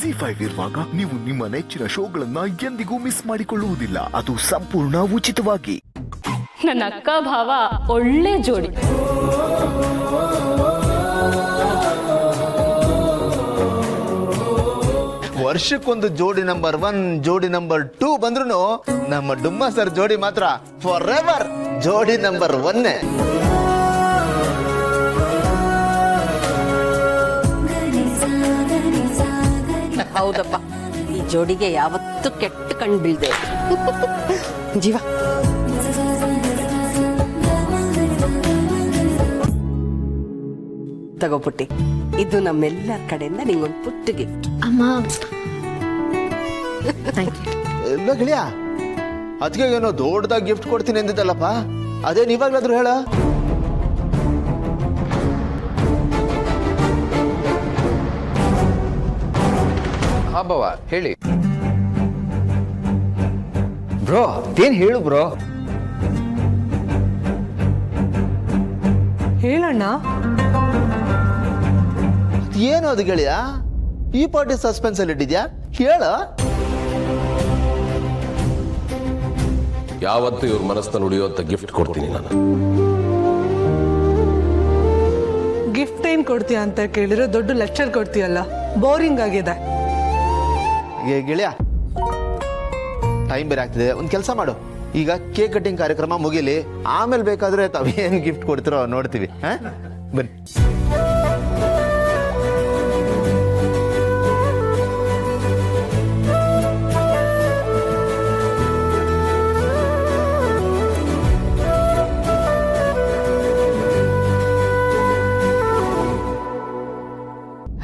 ಜಿ5 ಇರುವಾಗ ನೀವು ನಿಮ್ಮ ನೆಚ್ಚಿನ ಶೋಗಳನ್ನ ಎಂದಿಗೂ ಮಿಸ್ ಮಾಡಿಕೊಳ್ಳುವುದಿಲ್ಲ. ಅದು ಸಂಪೂರ್ಣ ಉಚಿತವಾಗಿ. ನನ್ನ ಅಕ್ಕ ಭಾವ ಒಳ್ಳೆ ಜೋಡಿ. ವರ್ಷಕ್ಕೊಂದು ಜೋಡಿ ನಂಬರ್ 1 ಜೋಡಿ ನಂಬರ್ 2 ಬಂದ್ರು ನಮ್ಮ ಡುಮ್ಮ ಸರ್ ಜೋಡಿ ಮಾತ್ರ ಫಾರ್ ಎವರ್ ಜೋಡಿ ನಂಬರ್ 1. ಹೌದಪ್ಪ, ಈ ಜೋಡಿಗೆ ಯಾವತ್ತೂ ಕೆಟ್ಟ ಕಣ್ ಬೀಳ್ದೆ ಜೀವ. ತಗೋಪುಟ್ಟಿ, ಇದು ನಮ್ಮೆಲ್ಲರ ಕಡೆಯಿಂದ ನಿಂಗೊಂದು ಪುಟ್ಟ ಗಿಫ್ಟ್. ಅಮ್ಮ ಎಲ್ಲ ಗೆಳೆಯ, ಅದಕ್ಕೆ ಏನೋ ದೊಡ್ಡದಾಗಿ ಗಿಫ್ಟ್ ಕೊಡ್ತೀನಿ ಅಂದಿದ್ದಲ್ಲಪ್ಪ, ಅದೇ ನೀವಾಗ್ಲಾದ್ರೂ ಹೇಳ. ಹಾ ಬಾವ ಹೇಳಿ ಬ್ರೋ. ಅದೇನ್ ಹೇಳು ಬ್ರೋ. ಹೇಳಣ್ಣ. ಏನು ಅದು ಗೆಳೆಯ, ಈ ಪಾರ್ಟಿ ಸಸ್ಪೆನ್ಸ್ ಅಲ್ಲಿ ಇಟ್ಟಿದ್ಯಾ, ಹೇಳ. ಯಾವತ್ತು ಇವ್ರ ಮನಸ್ಸನ್ನು ಉಳಿಯುವಂತ ಗಿಫ್ಟ್ ಕೊಡ್ತೀನಿ ನಾನು. ಗಿಫ್ಟ್ ಏನ್ ಕೊಡ್ತೀಯ ಅಂತ ಕೇಳಿದ್ರೆ ದೊಡ್ಡ ಲೆಕ್ಚರ್ ಕೊಡ್ತೀಯಲ್ಲ, ಬೋರಿಂಗ್ ಆಗಿದೆ. ಗೆಳೆಯ, ಟೈಮ್ ಬೇರೆ ಆಗ್ತಿದೆ, ಒಂದು ಕೆಲಸ ಮಾಡು, ಈಗ ಕೇಕ್ ಕಟ್ಟಿಂಗ್ ಕಾರ್ಯಕ್ರಮ ಮುಗಿಲಿ, ಆಮೇಲೆ ಬೇಕಾದ್ರೆ ತಾವೇನು ಗಿಫ್ಟ್ ಕೊಡ್ತಿರೋ ನೋಡ್ತೀವಿ. ಬನ್ನಿ.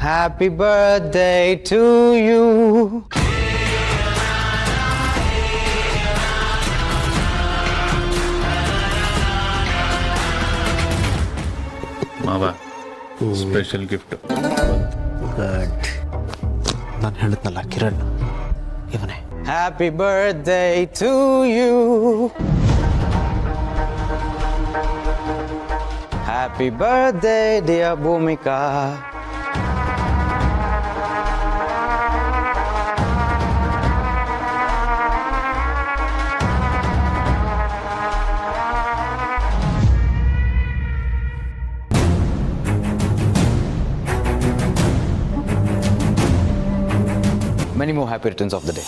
Happy birthday to you. ಮಾವ, ಸ್ಪೆಷಲ್ ಗಿಫ್ಟ್. ನಾನು ಹೇಳಿದ್ನಲ್ಲ ಕಿರಣ್, ಇವನೇ. Happy birthday to you. Happy birthday dear Bhumika. Many more happy returns of the day.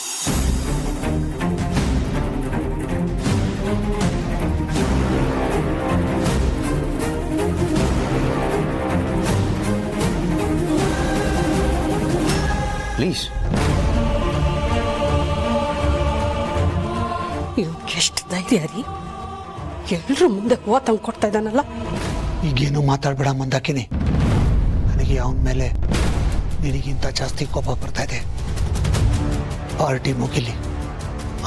Please. ಎಷ್ಟು ಧೈರ್ಯ ರೀ, ಎಲ್ರೂ ಮುಂದೆ ಹೂವ ತಂದು ಕೊಡ್ತಾ ಇದ್ದಾನಲ್ಲ. ಈಗೇನು ಮಾತಾಡ್ಬೇಡ ಮಂದಾಕಿನಿ, ನನಗೆ ಅವನ ಮೇಲೆ ನಿನಗಿಂತ ಜಾಸ್ತಿ ಕೋಪ ಬರ್ತಾ ಇದೆ. ಪಾರ್ಟಿ ಮುಗಿಲಿ,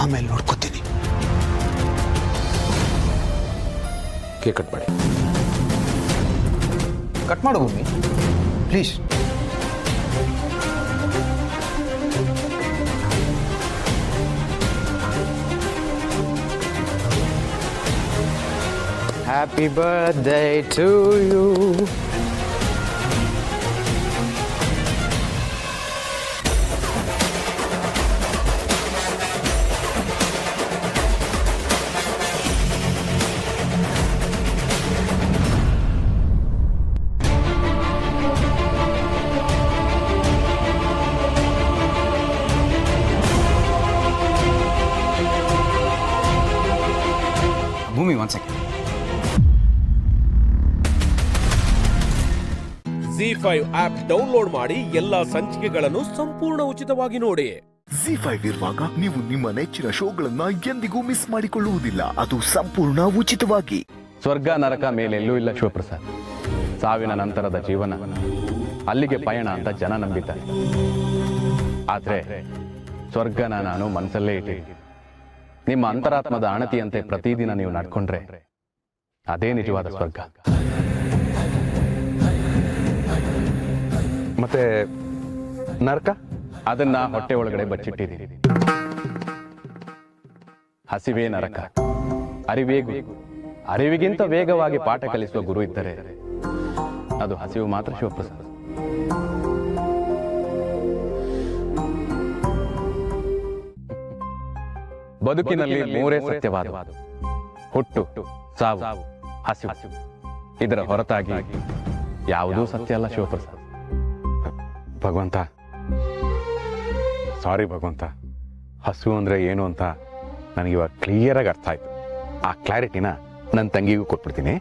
ಆಮೇಲೆ ನೋಡ್ಕೋತೀನಿ. ಕೇಕ್ ಕಟ್ ಮಾಡಿ. ಕಟ್ ಮಾಡು ಭೂಮಿ please. Happy birthday to you. ಭೂಮಿ, one second. ಜಿ5 ಆಪ್ ಡೌನ್ಲೋಡ್ ಮಾಡಿ ಎಲ್ಲಾ ಸಂಚಿಕೆಗಳನ್ನು ಸಂಪೂರ್ಣ ಉಚಿತವಾಗಿ ನೋಡಿ. ಜಿ5 ಇರುವಾಗ ನೀವು ನಿಮ್ಮ ನೆಚ್ಚಿನ ಶೋಗಳನ್ನ ಎಂದಿಗೂ ಮಿಸ್ ಮಾಡಿಕೊಳ್ಳುವುದಿಲ್ಲ. ಅದು ಸಂಪೂರ್ಣ ಉಚಿತವಾಗಿ. ಸ್ವರ್ಗ ನರಕ ಮೇಲೆಲ್ಲೂ ಇಲ್ಲ ಶಿವಪ್ರಸಾದ್. ಸಾವಿನ ನಂತರದ ಜೀವನ, ಅಲ್ಲಿಗೆ ಪಯಣ ಅಂತ ಜನ ನಂಬಿದ್ದಾರೆ. ಆದ್ರೆ ಸ್ವರ್ಗನ ನಾನು ಮನಸ್ಸಲ್ಲೇ ಇಟ್ಟಿದ್ದೀನಿ. ನಿಮ್ಮ ಅಂತರಾತ್ಮದ ಅಣತಿಯಂತೆ ಪ್ರತಿದಿನ ನೀವು ನಡ್ಕೊಂಡ್ರೆ ಅದೇ ನಿಜವಾದ ಸ್ವರ್ಗ. ಮತ್ತೆ ನರಕ? ಅದನ್ನ ಹೊಟ್ಟೆ ಒಳಗಡೆ ಬಚ್ಚಿಟ್ಟಿದ್ದೀನಿ. ಹಸಿವೇ ನರಕ, ಅರಿವೇ ಗುರು. ಅರಿವಿಗಿಂತ ವೇಗವಾಗಿ ಪಾಠ ಕಲಿಸುವ ಗುರು ಇದ್ದರೆ ಅದು ಹಸಿವು ಮಾತ್ರ ಶಿವಪ್ರಸಾದ್. ಬದುಕಿನಲ್ಲಿ ಮೂರೇ ಸತ್ಯವಾದ: ಹುಟ್ಟು, ಸಾವು, ಹಸಿವು. ಇದರ ಹೊರತಾಗಿ ಯಾವುದೂ ಸತ್ಯ ಅಲ್ಲ ಶಿವಪ್ರಸಾದ್. ಭಗವಂತ, ಸಾರಿ ಭಗವಂತ. ಹಸಿವು ಅಂದ್ರೆ ಏನು ಅಂತ ನನಗಿವಾಗ ಕ್ಲಿಯರ್ ಆಗಿ ಅರ್ಥ ಆಯ್ತು. ಆ ಕ್ಲಾರಿಟಿನ ನನ್ನ ತಂಗಿಗೂ ಕೊಟ್ಬಿಡ್ತೀನಿ.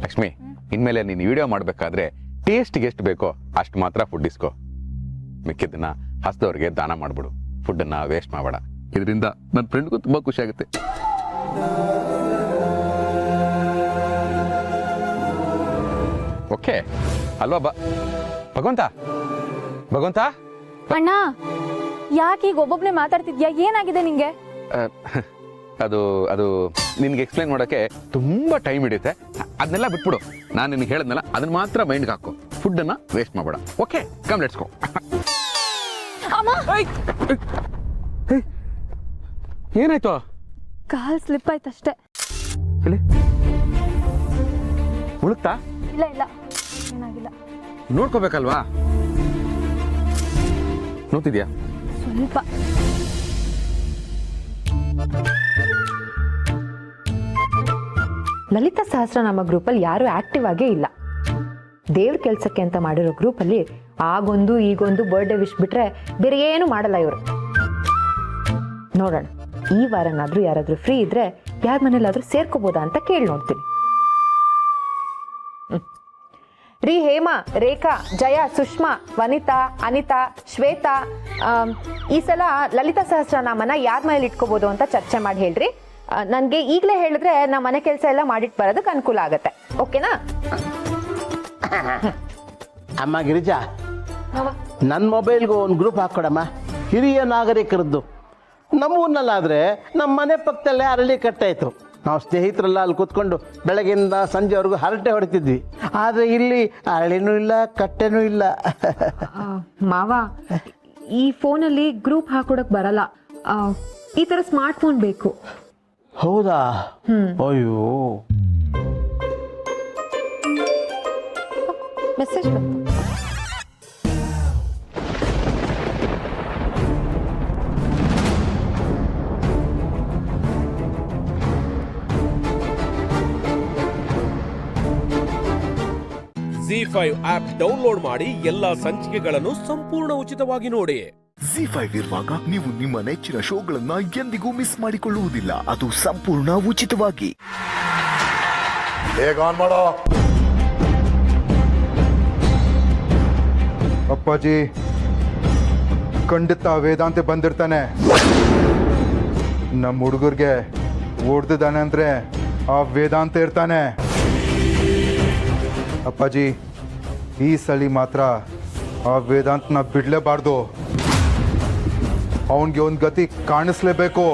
ಲಕ್ಷ್ಮಿ, ಇನ್ಮೇಲೆ ನೀನು ವಿಡಿಯೋ ಮಾಡಬೇಕಾದ್ರೆ ಟೇಸ್ಟ್ಗೆ ಎಷ್ಟು ಬೇಕೋ ಅಷ್ಟು ಮಾತ್ರ ಫುಡ್ ಇಸ್ಕೋ. ಮಿಕ್ಕಿದ್ದನ್ನ ಹಸ್ದವ್ರಿಗೆ ದಾನ ಮಾಡ್ಬಿಡು. ಫುಡ್ಡನ್ನ ವೇಸ್ಟ್ ಮಾಡಬೇಡ. ಇದರಿಂದ ನನ್ನ ಫ್ರೆಂಡ್ಗೂ ತುಂಬ ಖುಷಿ ಆಗುತ್ತೆ. ಓಕೆ ಅಲ್ವಾ? ಭಗವಂತ, ಭಗವಂತ. ಅಣ್ಣ, ಯಾಕೆ ಈಗ ಒಬ್ಬೊಬ್ನೇ ಮಾತಾಡ್ತಿದ್ಯಾ? ಏನಾಗಿದೆ ನಿಂಗೆ? ಅದು ಅದು ನಿನ್ಗೆ ಎಕ್ಸ್ಪ್ಲೈನ್ ಮಾಡೋಕ್ಕೆ ತುಂಬಾ ಟೈಮ್ ಹಿಡಿಯುತ್ತೆ. ಅದನ್ನೆಲ್ಲ ಬಿಟ್ಬಿಡು. ನಾನು ನಿನ್ಗೆ ಹೇಳಿದ್ನಲ್ಲ, ಅದನ್ನ ಮಾತ್ರ ಮೈಂಡ್ಗೆ ಹಾಕು. ಫುಡ್ಡನ್ನ ವೇಸ್ಟ್ ಮಾಡಬೇಡ. Okay, come let's go. ಏನಾಯ್ತು? ಕಾಲ್ ಸ್ಲಿಪ್ ಆಯ್ತಷ್ಟೇ. ಉಳುತ್ತಾ? ಇಲ್ಲ ಇಲ್ಲ, ಏನಾಗಿಲ್ಲ. ನೋಡ್ಕೋಬೇಕಲ್ವಾ? ನೋಡ್ತಿದ್ಯಾ? ಸ್ವಲ್ಪ. ಲಲಿತಾ ಸಹಸ್ರನಾಮ ಗ್ರೂಪಲ್ಲಿ ಯಾರು ಆಕ್ಟಿವ್ ಆಗೇ ಇಲ್ಲ. ದೇವ್ರ ಕೆಲ್ಸಕ್ಕೆ ಅಂತ ಮಾಡಿರೋ ಗ್ರೂಪಲ್ಲಿ ಆಗೊಂದು ಈಗೊಂದು ಬರ್ಡೇ ವಿಶ್ ಬಿಟ್ರೆ ಬೇರೆ ಏನು ಮಾಡಲ್ಲ ಇವರು. ನೋಡೋಣ, ಈ ವಾರನಾದ್ರೂ ಯಾರಾದ್ರೂ ಫ್ರೀ ಇದ್ರೆ ಯಾರ ಮನೇಲಾದ್ರೂ ಸೇರ್ಕೋಬೋದಾ ಅಂತ ಕೇಳಿ ನೋಡ್ತೀನಿ. ರೀ ಹೇಮಾ, ರೇಖಾ, ಜಯ, ಸುಷ್ಮಾ, ವನಿತಾ, ಅನಿತಾ, ಶ್ವೇತಾ, ಈ ಸಲ ಲಲಿತಾ ಸಹಸ್ರನಾಮನ ಯಾರ ಮನೇಲಿ ಇಟ್ಕೋಬಹುದು ಅಂತ ಚರ್ಚೆ ಮಾಡಿ ಹೇಳ್ರಿ. ನನಗೆ ಈಗಲೇ ಹೇಳಿದ್ರೆ ನಾ ಮನೆ ಕೆಲಸ ಎಲ್ಲ ಮಾಡಿಟ್ಟು ಬರೋದಕ್ಕೆ ಅನುಕೂಲ ಆಗತ್ತೆ. ಓಕೆನಾ? ಅಮ್ಮ ಗಿರಿಜಾ, ನನ್ನ ಮೊಬೈಲ್ಗೂ ಒಂದು ಗ್ರೂಪ್ ಹಾಕೊಡಮ್ಮ, ಹಿರಿಯ ನಾಗರಿಕರದ್ದು. ನಮ್ಮೂರ್ನಲ್ಲಾದರೆ ನಮ್ಮ ಮನೆ ಪಕ್ಕದಲ್ಲೇ ಅರಳಿ ಕಟ್ಟಾಯಿತು. ನಾವು ಸ್ನೇಹಿತರೆಲ್ಲ ಅಲ್ಲಿ ಕೂತ್ಕೊಂಡು ಬೆಳಗ್ಗೆಯಿಂದ ಸಂಜೆವರೆಗೂ ಹರಟೆ ಹೊಡಿತಿದ್ವಿ. ಆದರೆ ಇಲ್ಲಿ ಅರಳಿನೂ ಇಲ್ಲ, ಕಟ್ಟೆನೂ ಇಲ್ಲ. ಮಾವ, ಈ ಫೋನಲ್ಲಿ ಗ್ರೂಪ್ ಹಾಕೊಡಕ್ ಬರಲ್ಲ. ಈ ಥರ ಸ್ಮಾರ್ಟ್ ಫೋನ್ ಬೇಕು. ಹೌದಾ? ಅಯ್ಯೋ, ಮೆಸೇಜ್ ಬಂತು. ZEE5 ಆಪ್ ಡೌನ್ಲೋಡ್ ಮಾಡಿ ಎಲ್ಲಾ ಸಂಚಿಕೆಗಳನ್ನು ಸಂಪೂರ್ಣ ಉಚಿತವಾಗಿ ನೋಡಿ. ZEE5 ಇರುವಾಗ ನೀವು ನಿಮ್ಮ ನೆಚ್ಚಿನ ಶೋಗಳನ್ನ ಎಂದಿಗೂ ಮಿಸ್ ಮಾಡಿಕೊಳ್ಳುವುದಿಲ್ಲ. ಅದು ಸಂಪೂರ್ಣ ಉಚಿತವಾಗಿ. ಬೇಗ ಆನ್ ಮಾಡೋ. ಅಪ್ಪಾಜಿ, ಖಂಡಿತ ವೇದಾಂತ ಬಂದಿರ್ತಾನೆ. ನಮ್ಮ ಹುಡುಗರಿಗೆ ಓಡ್ದಿದ್ದಾನೆ ಅಂದ್ರೆ ಆ ವೇದಾಂತ ಇರ್ತಾನೆ. ಅಪ್ಪಾಜಿ, ಈ ಸಲಿ ಮಾತ್ರ ಆ ವೇದಾಂತನ ಬಿಡ್ಲೇಬಾರ್ದು. ಅವನಿಗೆ ಒಂದು ಗತಿ ಕಾಣಿಸ್ಲೇಬೇಕು.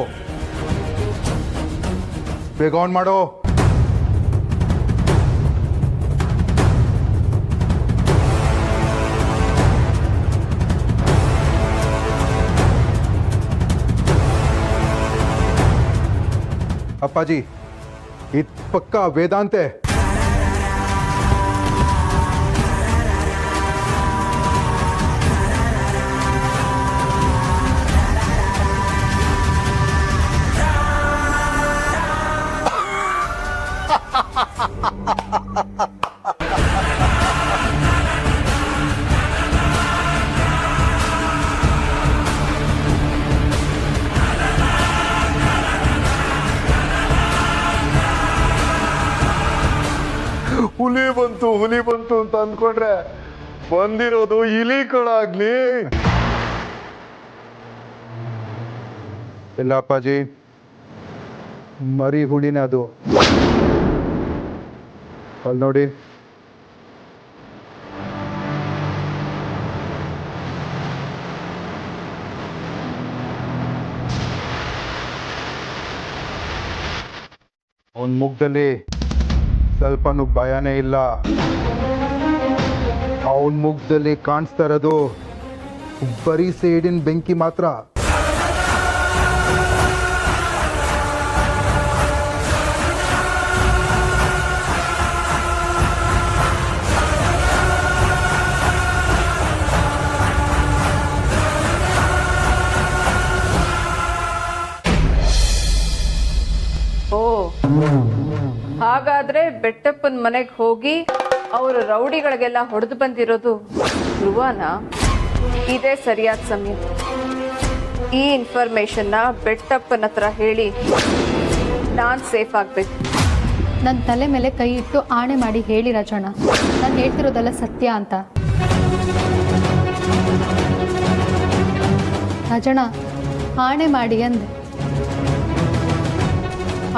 ಬೇಗ ಆನ್ ಮಾಡೋ. ಅಪ್ಪಾಜಿ, ಇದು ಪಕ್ಕ ವೇದಾಂತೆ. ಹುಲಿ ಬಂತು ಅಂತ ಅಂದ್ಕೊಂಡ್ರೆ ಬಂದಿರೋದು ಇಲಿ ಕಳಾಗ್ಲಿ. ಇಲ್ಲ ಅಪ್ಪಾಜಿ, ಮರಿ ಹುಲಿನೇ ಅದು. ಅಲ್ಲಿ ನೋಡಿ. ಅವನ ಮುಖದಲ್ಲಿ ಸ್ವಲ್ಪನೂ ಭಯನೇ ಇಲ್ಲ. ಅವನ ಮುಖದಲ್ಲಿ ಕಾಣಿಸ್ತಾ ಇರೋದು ಬರೀ ಸೇಡಿನ ಬೆಂಕಿ ಮಾತ್ರ. ಹಾಗಾದ್ರೆ ಬೆಟ್ಟಪ್ಪನ ಮನೆಗೆ ಹೋಗಿ ಅವರು ರೌಡಿಗಳಿಗೆಲ್ಲ ಹೊಡೆದು ಬಂದಿರೋದು ಧ್ರುವನ? ಇದೇ ಸರಿಯಾದ ಸಮಯ. ಈ ಇನ್ಫಾರ್ಮೇಶನ್ನ ಬೆಟ್ಟಪ್ಪನ ಹತ್ರ ಹೇಳಿ ನಾನು ಸೇಫ್ ಆಗಬೇಕು. ನನ್ನ ತಲೆ ಮೇಲೆ ಕೈ ಇಟ್ಟು ಆಣೆ ಮಾಡಿ ಹೇಳಿ ರಾಜಣ್ಣ, ನಾನು ಹೇಳ್ತಿರೋದೆಲ್ಲ ಸತ್ಯ ಅಂತ. ರಾಜಣ್ಣ ಆಣೆ ಮಾಡಿ ಅಂದೆ,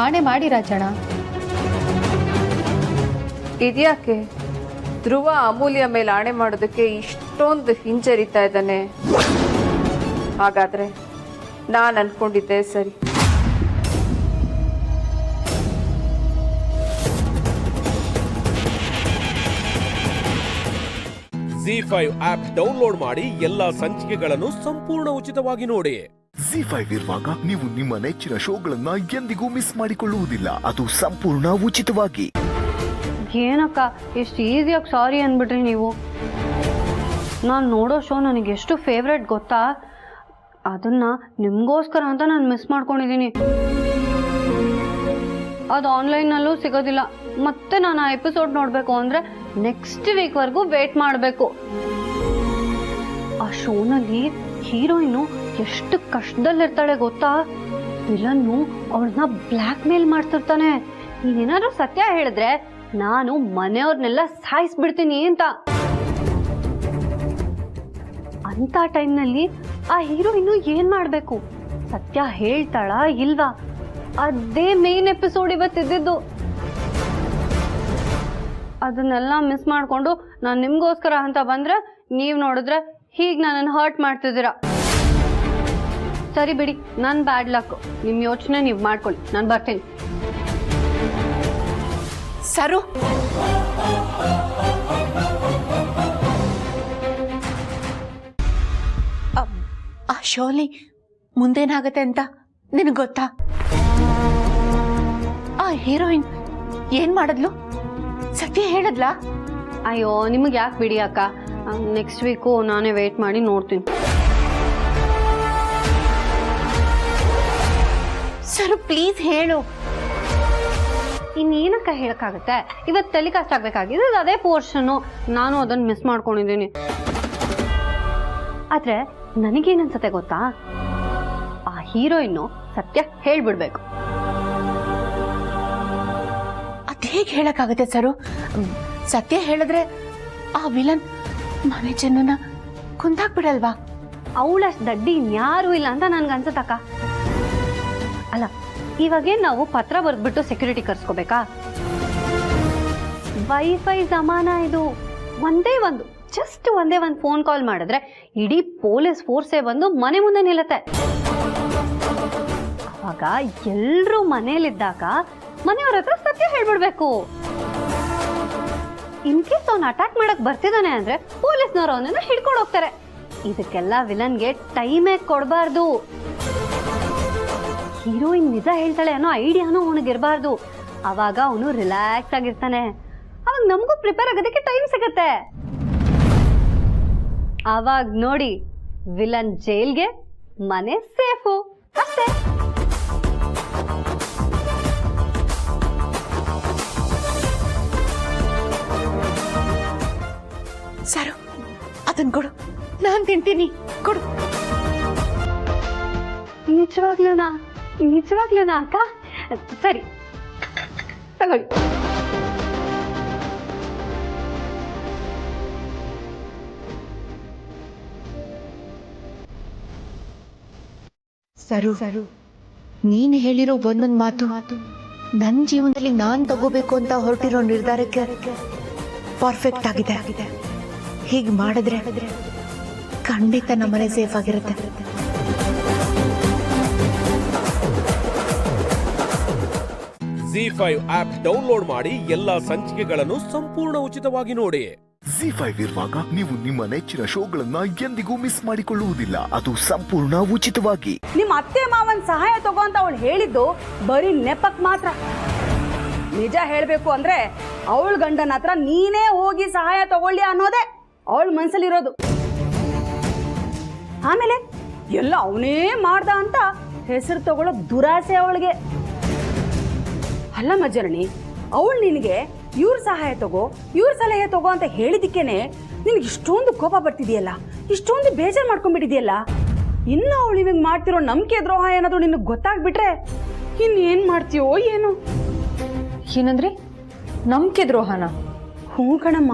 ಆಣೆ ಮಾಡಿ ರಾಜಣ್ಣ. ಇದ್ಯಾಕೆ ಧ್ರುವ ಅಮೂಲ್ಯ ಮೇಲೆ ಆಣೆ ಮಾಡೋದಕ್ಕೆ ಇಷ್ಟೊಂದು ಹಿಂಜರಿತಾ ಇದ್ದಾನೆ? ಹಾಗಾದ್ರೆ ನಾನು ಅನ್ಕೊಂಡಿದ್ದೆ ಸರಿ. ZEE5 ಆಪ್ ಡೌನ್ಲೋಡ್ ಮಾಡಿ ಎಲ್ಲಾ ಸಂಚಿಕೆಗಳನ್ನು ಸಂಪೂರ್ಣ ಉಚಿತವಾಗಿ ನೋಡಿ. ZEE5 ಇರುವಾಗ ನೀವು ನಿಮ್ಮ ನೆಚ್ಚಿನ ಶೋಗಳನ್ನ ಎಂದಿಗೂ ಮಿಸ್ ಮಾಡಿಕೊಳ್ಳುವುದಿಲ್ಲ. ಅದು ಸಂಪೂರ್ಣ ಉಚಿತವಾಗಿ. ಏನಕ್ಕ ಎಷ್ಟು ಈಸಿಯಾಗಿ ಸಾರಿ ಅಂದ್ಬಿಟ್ರಿ ನೀವು. ನಾನು ನೋಡೋ ಶೋ ನನಗೆ ಎಷ್ಟು ಫೇವ್ರೆಟ್ ಗೊತ್ತಾ? ಅದನ್ನು ನಿಮಗೋಸ್ಕರ ಅಂತ ನಾನು ಮಿಸ್ ಮಾಡ್ಕೊಂಡಿದ್ದೀನಿ. ಅದು ಆನ್ಲೈನಲ್ಲೂ ಸಿಗೋದಿಲ್ಲ. ಮತ್ತೆ ನಾನು ಆ ಎಪಿಸೋಡ್ ನೋಡಬೇಕು ಅಂದರೆ ನೆಕ್ಸ್ಟ್ ವೀಕ್ವರೆಗೂ ವೇಟ್ ಮಾಡಬೇಕು. ಆ ಶೋನಲ್ಲಿ ಹೀರೋಯಿನು ಎಷ್ಟು ಕಷ್ಟದಲ್ಲಿರ್ತಾಳೆ ಗೊತ್ತಾ? ವಿಲನ್ನು ಅವಳನ್ನ ಬ್ಲ್ಯಾಕ್ ಮೇಲ್ ಮಾಡ್ತಿರ್ತಾನೆ. ನೀನೇನಾದ್ರೂ ಸತ್ಯ ಹೇಳಿದ್ರೆ ನಾನು ಮನೆಯವ್ರನ್ನೆಲ್ಲ ಸಾಯಿಸ್ಬಿಡ್ತೀನಿ ಅಂತ. ಅಂತ ಟೈಮ್ನಲ್ಲಿ ಆ ಹೀರೋಯಿನು ಏನ್ ಮಾಡಬೇಕು? ಸತ್ಯ ಹೇಳ್ತಾಳಾ ಇಲ್ವಾ? ಅದೇ ಮೇನ್ ಎಪಿಸೋಡ್ ಇವತ್ತಿದ್ದು. ಅದನ್ನೆಲ್ಲ ಮಿಸ್ ಮಾಡಿಕೊಂಡು ನಾನು ನಿಮಗೋಸ್ಕರ ಅಂತ ಬಂದರೆ ನೀವು ನೋಡಿದ್ರೆ ಹೀಗೆ ನನ್ನನ್ನು ಹರ್ಟ್ ಮಾಡ್ತಿದ್ದೀರಾ. ಸರಿ ಬಿಡಿ, ನನ್ನ ಬ್ಯಾಡ್ ಲಕ್. ನಿಮ್ಮ ಯೋಚನೆ ನೀವು ಮಾಡ್ಕೊಳ್ಳಿ, ನಾನು ಬರ್ತೀನಿ. ಸರು, ಆ ಶೋಲಿ ಮುಂದೇನಾಗತ್ತೆ ಅಂತ ನಿನಗೆ ಗೊತ್ತಾ? ಆ ಹೀರೋಯಿನ್ ಏನ್ ಮಾಡಿದ್ಲು? ಸತ್ಯ ಹೇಳಿದ್ಲಾ? ಅಯ್ಯೋ, ನಿಮಗೆ ಯಾಕೆ ಬಿಡಿ ಅಕ್ಕ, ನೆಕ್ಸ್ಟ್ ವೀಕು ನಾನೇ ವೇಟ್ ಮಾಡಿ ನೋಡ್ತೀನಿ. ಸರು ಪ್ಲೀಸ್ ಹೇಳು. ಇನ್ನೇನಕ್ಕ ಹೇಳಕ್ಕಾಗತ್ತೆ? ಇವತ್ತು ಟೆಲಿಕಾಸ್ಟ್ ಆಗ್ಬೇಕಾಗಿದೆ, ಅದೇ ಪೋರ್ಷನ್ನು. ನಾನು ಅದನ್ನು ಮಿಸ್ ಮಾಡ್ಕೊಂಡಿದ್ದೀನಿ. ಆದ್ರೆ ನನಗೇನನ್ಸತ್ತೆ ಗೊತ್ತಾ? ಆ ಹೀರೋಯಿನ್ನು ಸತ್ಯ ಹೇಳ್ಬಿಡ್ಬೇಕು. ಅದ್ ಹೇಗೆ ಹೇಳಕ್ಕಾಗತ್ತೆ ಸರು? ಸತ್ಯ ಹೇಳಿದ್ರೆ ಆ ವಿಲನ್ ಮನೆ ಜನನ ಕುಂದಾಕ್ಬಿಡಲ್ವಾ? ಅವಳಷ್ಟು ದಡ್ಡಿ ಇನ್ಯಾರೂ ಇಲ್ಲ ಅಂತ ನನ್ಗನ್ಸತ್ತಕ್ಕ. ಅಲ್ಲ, ಇವಾಗೇನು ನಾವು ಪತ್ರ ಬರೆದ್ಬಿಟ್ಟು ಸೆಕ್ಯೂರಿಟಿ ಕರ್ಸ್ಕೋಬೇಕಾ? ವೈಫೈ ಜಮಾನ ಇದು. ಒಂದೇ ಒಂದು ಫೋನ್ ಕಾಲ್ ಮಾಡಿದ್ರೆ ಇಡೀ ಪೊಲೀಸ್ ಫೋರ್ಸೇ ಬಂದು ಮನೆ ಮುಂದೆ ನಿಲ್ಲತ್ತೆ. ಅವಾಗ ಎಲ್ರೂ ಮನೇಲಿದ್ದಾಗ ಮನೆಯವ್ರ ಹತ್ರ ಸತ್ಯ ಹೇಳ್ಬಿಡ್ಬೇಕು. ಇನ್ ಕೇಸ್ ಅವ್ನು ಅಟ್ಯಾಕ್ ಮಾಡಕ್ ಬರ್ತಿದ್ದಾನೆ ಅಂದ್ರೆ ಪೊಲೀಸ್ನವ್ರು ಅವನನ್ನ ಹಿಡ್ಕೊಂಡು ಹೋಗ್ತಾರೆ. ಇದಕ್ಕೆಲ್ಲ ವಿಲನ್ಗೆ ಟೈಮೇ ಕೊಡಬಾರ್ದು. ಹೀರೋಯಿನ್ ನಿಜ ಹೇಳ್ತಾಳೆ ಅನ್ನೋ ಐಡಿಯಾನು ಅವನಿಗಿರಬಾರ್ದು. ಅವಾಗ ಅವನು ರಿಲ್ಯಾಕ್ಸ್ ಆಗಿರ್ತಾನೆ. ಅವಾಗ ನಮಗೂ ಪ್ರಿಪೇರ್ ಆಗೋದಕ್ಕೆ ಟೈಮ್ ಸಿಗತ್ತೆ. ಅವಾಗ ನೋಡಿ, ವಿಲನ್ ಜೈಲ್ಗೆ, ಮನೆ ಸೇಫು ಅಷ್ಟೇ. ಸರು, ಅದನ್ ಕೊಡು, ನಾನ್ ತಿಂತೀನಿ. ಕೊಡು. ನಿಜವಾಗ್ಲೂನಾ ಅಕ್ಕ? ಸರಿ, ತಗೊಳ್ಳಿ. ಸರು, ನೀನ್ ಹೇಳಿರೋ ಒಂದೊಂದು ಮಾತು ನನ್ನ ಜೀವನದಲ್ಲಿ ನಾನ್ ತಗೋಬೇಕು ಅಂತ ಹೊರಟಿರೋ ನಿರ್ಧಾರಕ್ಕೆ ಪರ್ಫೆಕ್ಟ್ ಆಗಿದೆ. ಹೀಗೆ ಮಾಡಿದ್ರೆ ಖಂಡಿತ ನಮ್ಮನೆ ಸೇಫ್ ಆಗಿರುತ್ತೆ. ZEE5 ಆಪ್ ಡೌನ್ಲೋಡ್ ಮಾಡಿ ಎಲ್ಲಾ ಸಂಚಿಕೆಗಳನ್ನು ಸಂಪೂರ್ಣ ಉಚಿತವಾಗಿ ನೋಡಿ. ZEE5 ಇರುವಾಗ ನೀವು ನಿಮ್ಮ ನೆಚ್ಚಿನ ಶೋಗಳನ್ನ ಎಂದಿಗೂ ಮಿಸ್ ಮಾಡಿಕೊಳ್ಳುವುದಿಲ್ಲ. ಅದು ಸಂಪೂರ್ಣ ಉಚಿತವಾಗಿ. ನಿಮ್ಮ ಅತ್ತೆ ಮಾವನ್ ಸಹಾಯ ತಗೋ ಅಂತ ಅವಳು ಹೇಳಿದ್ದು ಬರೀ ನೆಪಕ್ ಮಾತ್ರ. ನಿಜ ಹೇಳ್ಬೇಕು ಅಂದ್ರೆ ಅವಳ ಗಂಡನ ಹತ್ರ ನೀನೇ ಹೋಗಿ ಸಹಾಯ ತಗೊಳ್ಳಿ ಅನ್ನೋದೇ ಅವಳ ಮನ್ಸಲ್ಲಿರೋದು. ಆಮೇಲೆ ಎಲ್ಲ ಅವನೇ ಮಾಡ್ದ ಅಂತ ಹೆಸರು ತಗೊಳ್ಳೋ ದುರಾಸೆ ಅವಳಿಗೆ. ಅಲ್ಲ ಮಜ್ಜರಣಿ, ಅವಳು ನಿನಗೆ ಇವ್ರ ಸಹಾಯ ತಗೋ, ಇವ್ರ ಸಲಹೆ ತಗೋ ಅಂತ ಹೇಳಿದಕ್ಕೇನೆ ನಿನಗೆ ಇಷ್ಟೊಂದು ಕೋಪ ಬರ್ತಿದೆಯಲ್ಲ, ಇಷ್ಟೊಂದು ಬೇಜಾರು ಮಾಡ್ಕೊಂಡ್ಬಿಟ್ಟಿದೆಯಲ್ಲ. ಇನ್ನು ಅವಳು ಇವಾಗ ಮಾಡ್ತಿರೋ ನಂಬಿಕೆ ದ್ರೋಹ ಏನಾದರೂ ನಿನಗೆ ಗೊತ್ತಾಗ್ಬಿಟ್ರೆ ಇನ್ನೇನು ಮಾಡ್ತೀಯೋ ಏನು? ಏನಂದ್ರಿ? ನಂಬಿಕೆ ದ್ರೋಹನ? ಹ್ಞೂ ಕಣಮ್ಮ,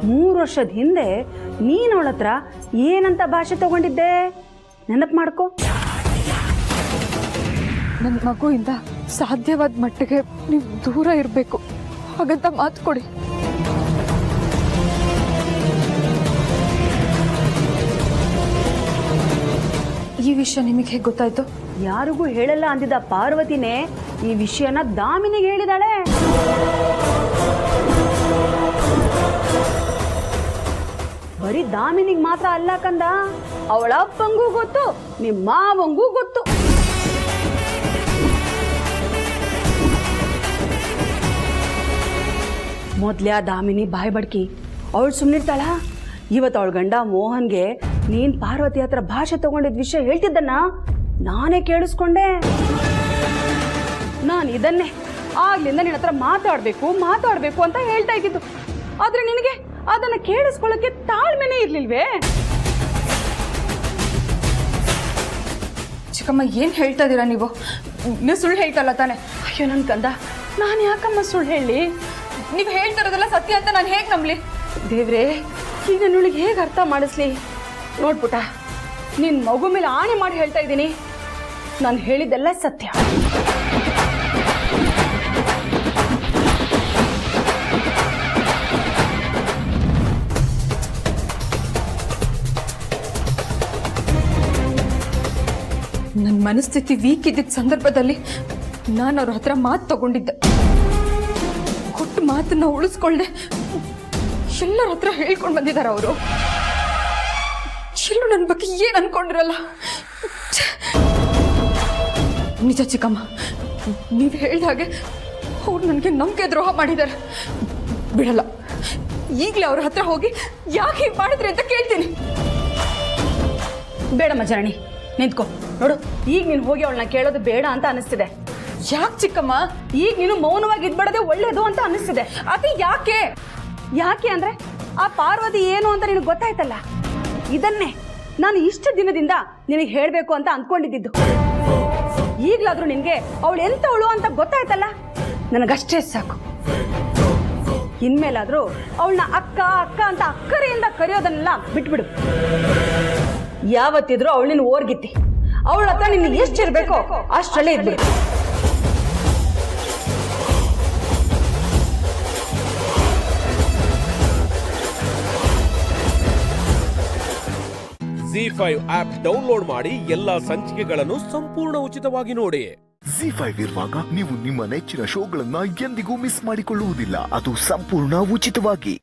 3 ವರ್ಷದ ಹಿಂದೆ ನೀನು ಅವಳ ಹತ್ರ ಏನಂತ ಭಾಷೆ ತಗೊಂಡಿದ್ದೆ ನೆನಪು ಮಾಡ್ಕೊ. ನನ್ನ ಮಗುವಿಂದ ಸಾಧ್ಯವಾದ ಮಟ್ಟಿಗೆ ನೀವು ದೂರ ಇರಬೇಕು ಹಾಗಂತ ಮಾತು ಕೊಡಿ. ಈ ವಿಷಯ ನಿಮಗೆ ಹೇಗೆ ಗೊತ್ತಾಯ್ತು? ಯಾರಿಗೂ ಹೇಳಲ್ಲ ಅಂದಿದ್ದ ಪಾರ್ವತಿನೇ ಈ ವಿಷಯನ ದಾಮಿನಿಗೆ ಹೇಳಿದಾಳೆ. ಬರೀ ದಾಮಿನಿಗೆ ಮಾತ್ರ ಅಲ್ಲ ಕಂದ, ಅವಳ ಅಪ್ಪಂಗೂ ಗೊತ್ತು, ನಿಮ್ಮ ಮಾವಂಗೂ ಗೊತ್ತು. ಮೊದ್ಲೇ ಆ ದಾಮಿನಿ ಬಾಯಿ ಬಡ್ಕಿ ಅವಳು ಸುಮ್ಮನಿರ್ತಾಳ. ಇವತ್ತು ಅವಳ ಗಂಡ ಮೋಹನ್ಗೆ ನೀನ್ ಪಾರ್ವತಿ ಹತ್ರ ಭಾಷೆ ತಗೊಂಡಿದ್ ವಿಷಯ ಹೇಳ್ತಿದ್ದನ್ನ ನಾನೇ ಕೇಳಿಸ್ಕೊಂಡೆ. ನಾನು ಇದನ್ನೇ ಆಗ್ಲಿಂದ ನಿನ್ನ ಹತ್ರ ಮಾತಾಡ್ಬೇಕು ಅಂತ ಹೇಳ್ತಾ ಇದ್ದಿದ್ದು. ಆದ್ರೆ ನಿನಗೆ ಅದನ್ನ ಕೇಳಿಸ್ಕೊಳ್ಳೋಕೆ ತಾಳ್ಮೆನೇ ಇರ್ಲಿಲ್ವೇ? ಚಿಕ್ಕಮ್ಮ ಏನು ಹೇಳ್ತಾ ಇದ್ದೀರಾ ನೀವು? ಸುಳ್ಳು ಹೇಳ್ತಲ್ಲ ತಾನೆ? ಅಯ್ಯೋ ನನ್ ಕಂದ, ನಾನು ಯಾಕಮ್ಮ ಸುಳ್ಳು ಹೇಳಿ? ನೀವು ಹೇಳ್ತಿರೋದೆಲ್ಲ ಸತ್ಯ ಅಂತ ನಾನು ಹೇಗೆ ನಂಬಲಿ? ದೇವ್ರೆ, ಈಗ ನನಗೆ ಹೇಗೆ ಅರ್ಥ ಮಾಡಿಸ್ಲಿ? ನೋಡ್ಪುಟ, ನಿನ್ನ ಮಗು ಮೇಲೆ ಆಣೆ ಮಾಡಿ ಹೇಳ್ತಾ ಇದ್ದೀನಿ, ನಾನು ಹೇಳಿದ್ದೆಲ್ಲ ಸತ್ಯ. ನನ್ನ ಮನಸ್ಥಿತಿ ವೀಕ್ ಇದ್ದಿದ್ದ ಸಂದರ್ಭದಲ್ಲಿ ನಾನು ಅವ್ರ ಹತ್ರ ಮಾತು ತಗೊಂಡಿದ್ದೆ. ಕೊಟ್ಟು ಮಾತನ್ನ ಉಳಿಸ್ಕೊಳ್ಳೆ ಎಲ್ಲರ ಹತ್ರ ಹೇಳ್ಕೊಂಡು ಬಂದಿದ್ದಾರೆ ಅವರು. ಎಲ್ಲರೂ ನನ್ನ ಬಗ್ಗೆ ಏನು ಅನ್ಕೊಂಡಿರಲ್ಲ. ನಿಜ ಚಿಕ್ಕಮ್ಮ, ನೀವು ಹೇಳಿದ ಹಾಗೆ ಅವ್ರು ನನಗೆ ನಂಬಿಕೆ ದ್ರೋಹ ಮಾಡಿದ್ದಾರೆ. ಬಿಡಲ್ಲ, ಈಗಲೇ ಅವ್ರ ಹತ್ರ ಹೋಗಿ ಯಾಕೆ ಹೀಗೆ ಮಾಡಿದ್ರಿ ಅಂತ ಕೇಳ್ತೀನಿ. ಬೇಡಮ್ಮ ಜನನಿ, ನಿಂತ್ಕೋ. ನೋಡು, ಈಗ ನೀನು ಹೋಗಿ ಅವಳನ್ನ ಕೇಳೋದು ಬೇಡ ಅಂತ ಅನಿಸ್ತಿದೆ. ಯಾಕೆ ಚಿಕ್ಕಮ್ಮ? ಈಗ ನೀನು ಮೌನವಾಗಿ ಇದ್ಬಿಡೋದೇ ಒಳ್ಳೇದು ಅಂತ ಅನಿಸ್ತಿದೆ. ಅದು ಯಾಕೆ? ಯಾಕೆ ಅಂದ್ರೆ ಆ ಪಾರ್ವತಿ ಏನು ಅಂತ ನಿನಗೆ ಗೊತ್ತಾಯ್ತಲ್ಲ. ಇದನ್ನೇ ನಾನು ಇಷ್ಟು ದಿನದಿಂದ ನಿನಗೆ ಹೇಳಬೇಕು ಅಂತ ಅಂದ್ಕೊಂಡಿದ್ದು. ಈಗಲಾದ್ರೂ ನಿನಗೆ ಅವಳು ಎಂತವಳು ಅಂತ ಗೊತ್ತಾಯ್ತಲ್ಲ, ನನಗಷ್ಟೇ ಸಾಕು. ಇನ್ಮೇಲಾದ್ರೂ ಅವಳನ್ನ ಅಕ್ಕ ಅಕ್ಕ ಅಂತ ಅಕ್ಕರೆಯಿಂದ ಕರೆಯೋದನ್ನೆಲ್ಲ ಬಿಟ್ಬಿಡು. ಯಾವತ್ತಿದ್ರೂ ಅವಳು ನಿನ್ನ ಓರ್ಗಿತ್ತಿ. ಅವಳ ಹತ್ರ ನಿನ್ನ ಎಷ್ಟಿರ್ಬೇಕೋ ಅಷ್ಟರಲ್ಲೇ ಇದ್ಬಿಡು. ZEE5 ಆಪ್ ಡೌನ್ಲೋಡ್ ಮಾಡಿ ಎಲ್ಲಾ ಸಂಚಿಕೆಗಳನ್ನು ಸಂಪೂರ್ಣ ಉಚಿತವಾಗಿ ನೋಡಿ. ZEE5 ಇರುವಾಗ ನೀವು ನಿಮ್ಮ ನೆಚ್ಚಿನ ಶೋಗಳನ್ನ ಎಂದಿಗೂ ಮಿಸ್ ಮಾಡಿಕೊಳ್ಳುವುದಿಲ್ಲ, ಅದು ಸಂಪೂರ್ಣ ಉಚಿತವಾಗಿ.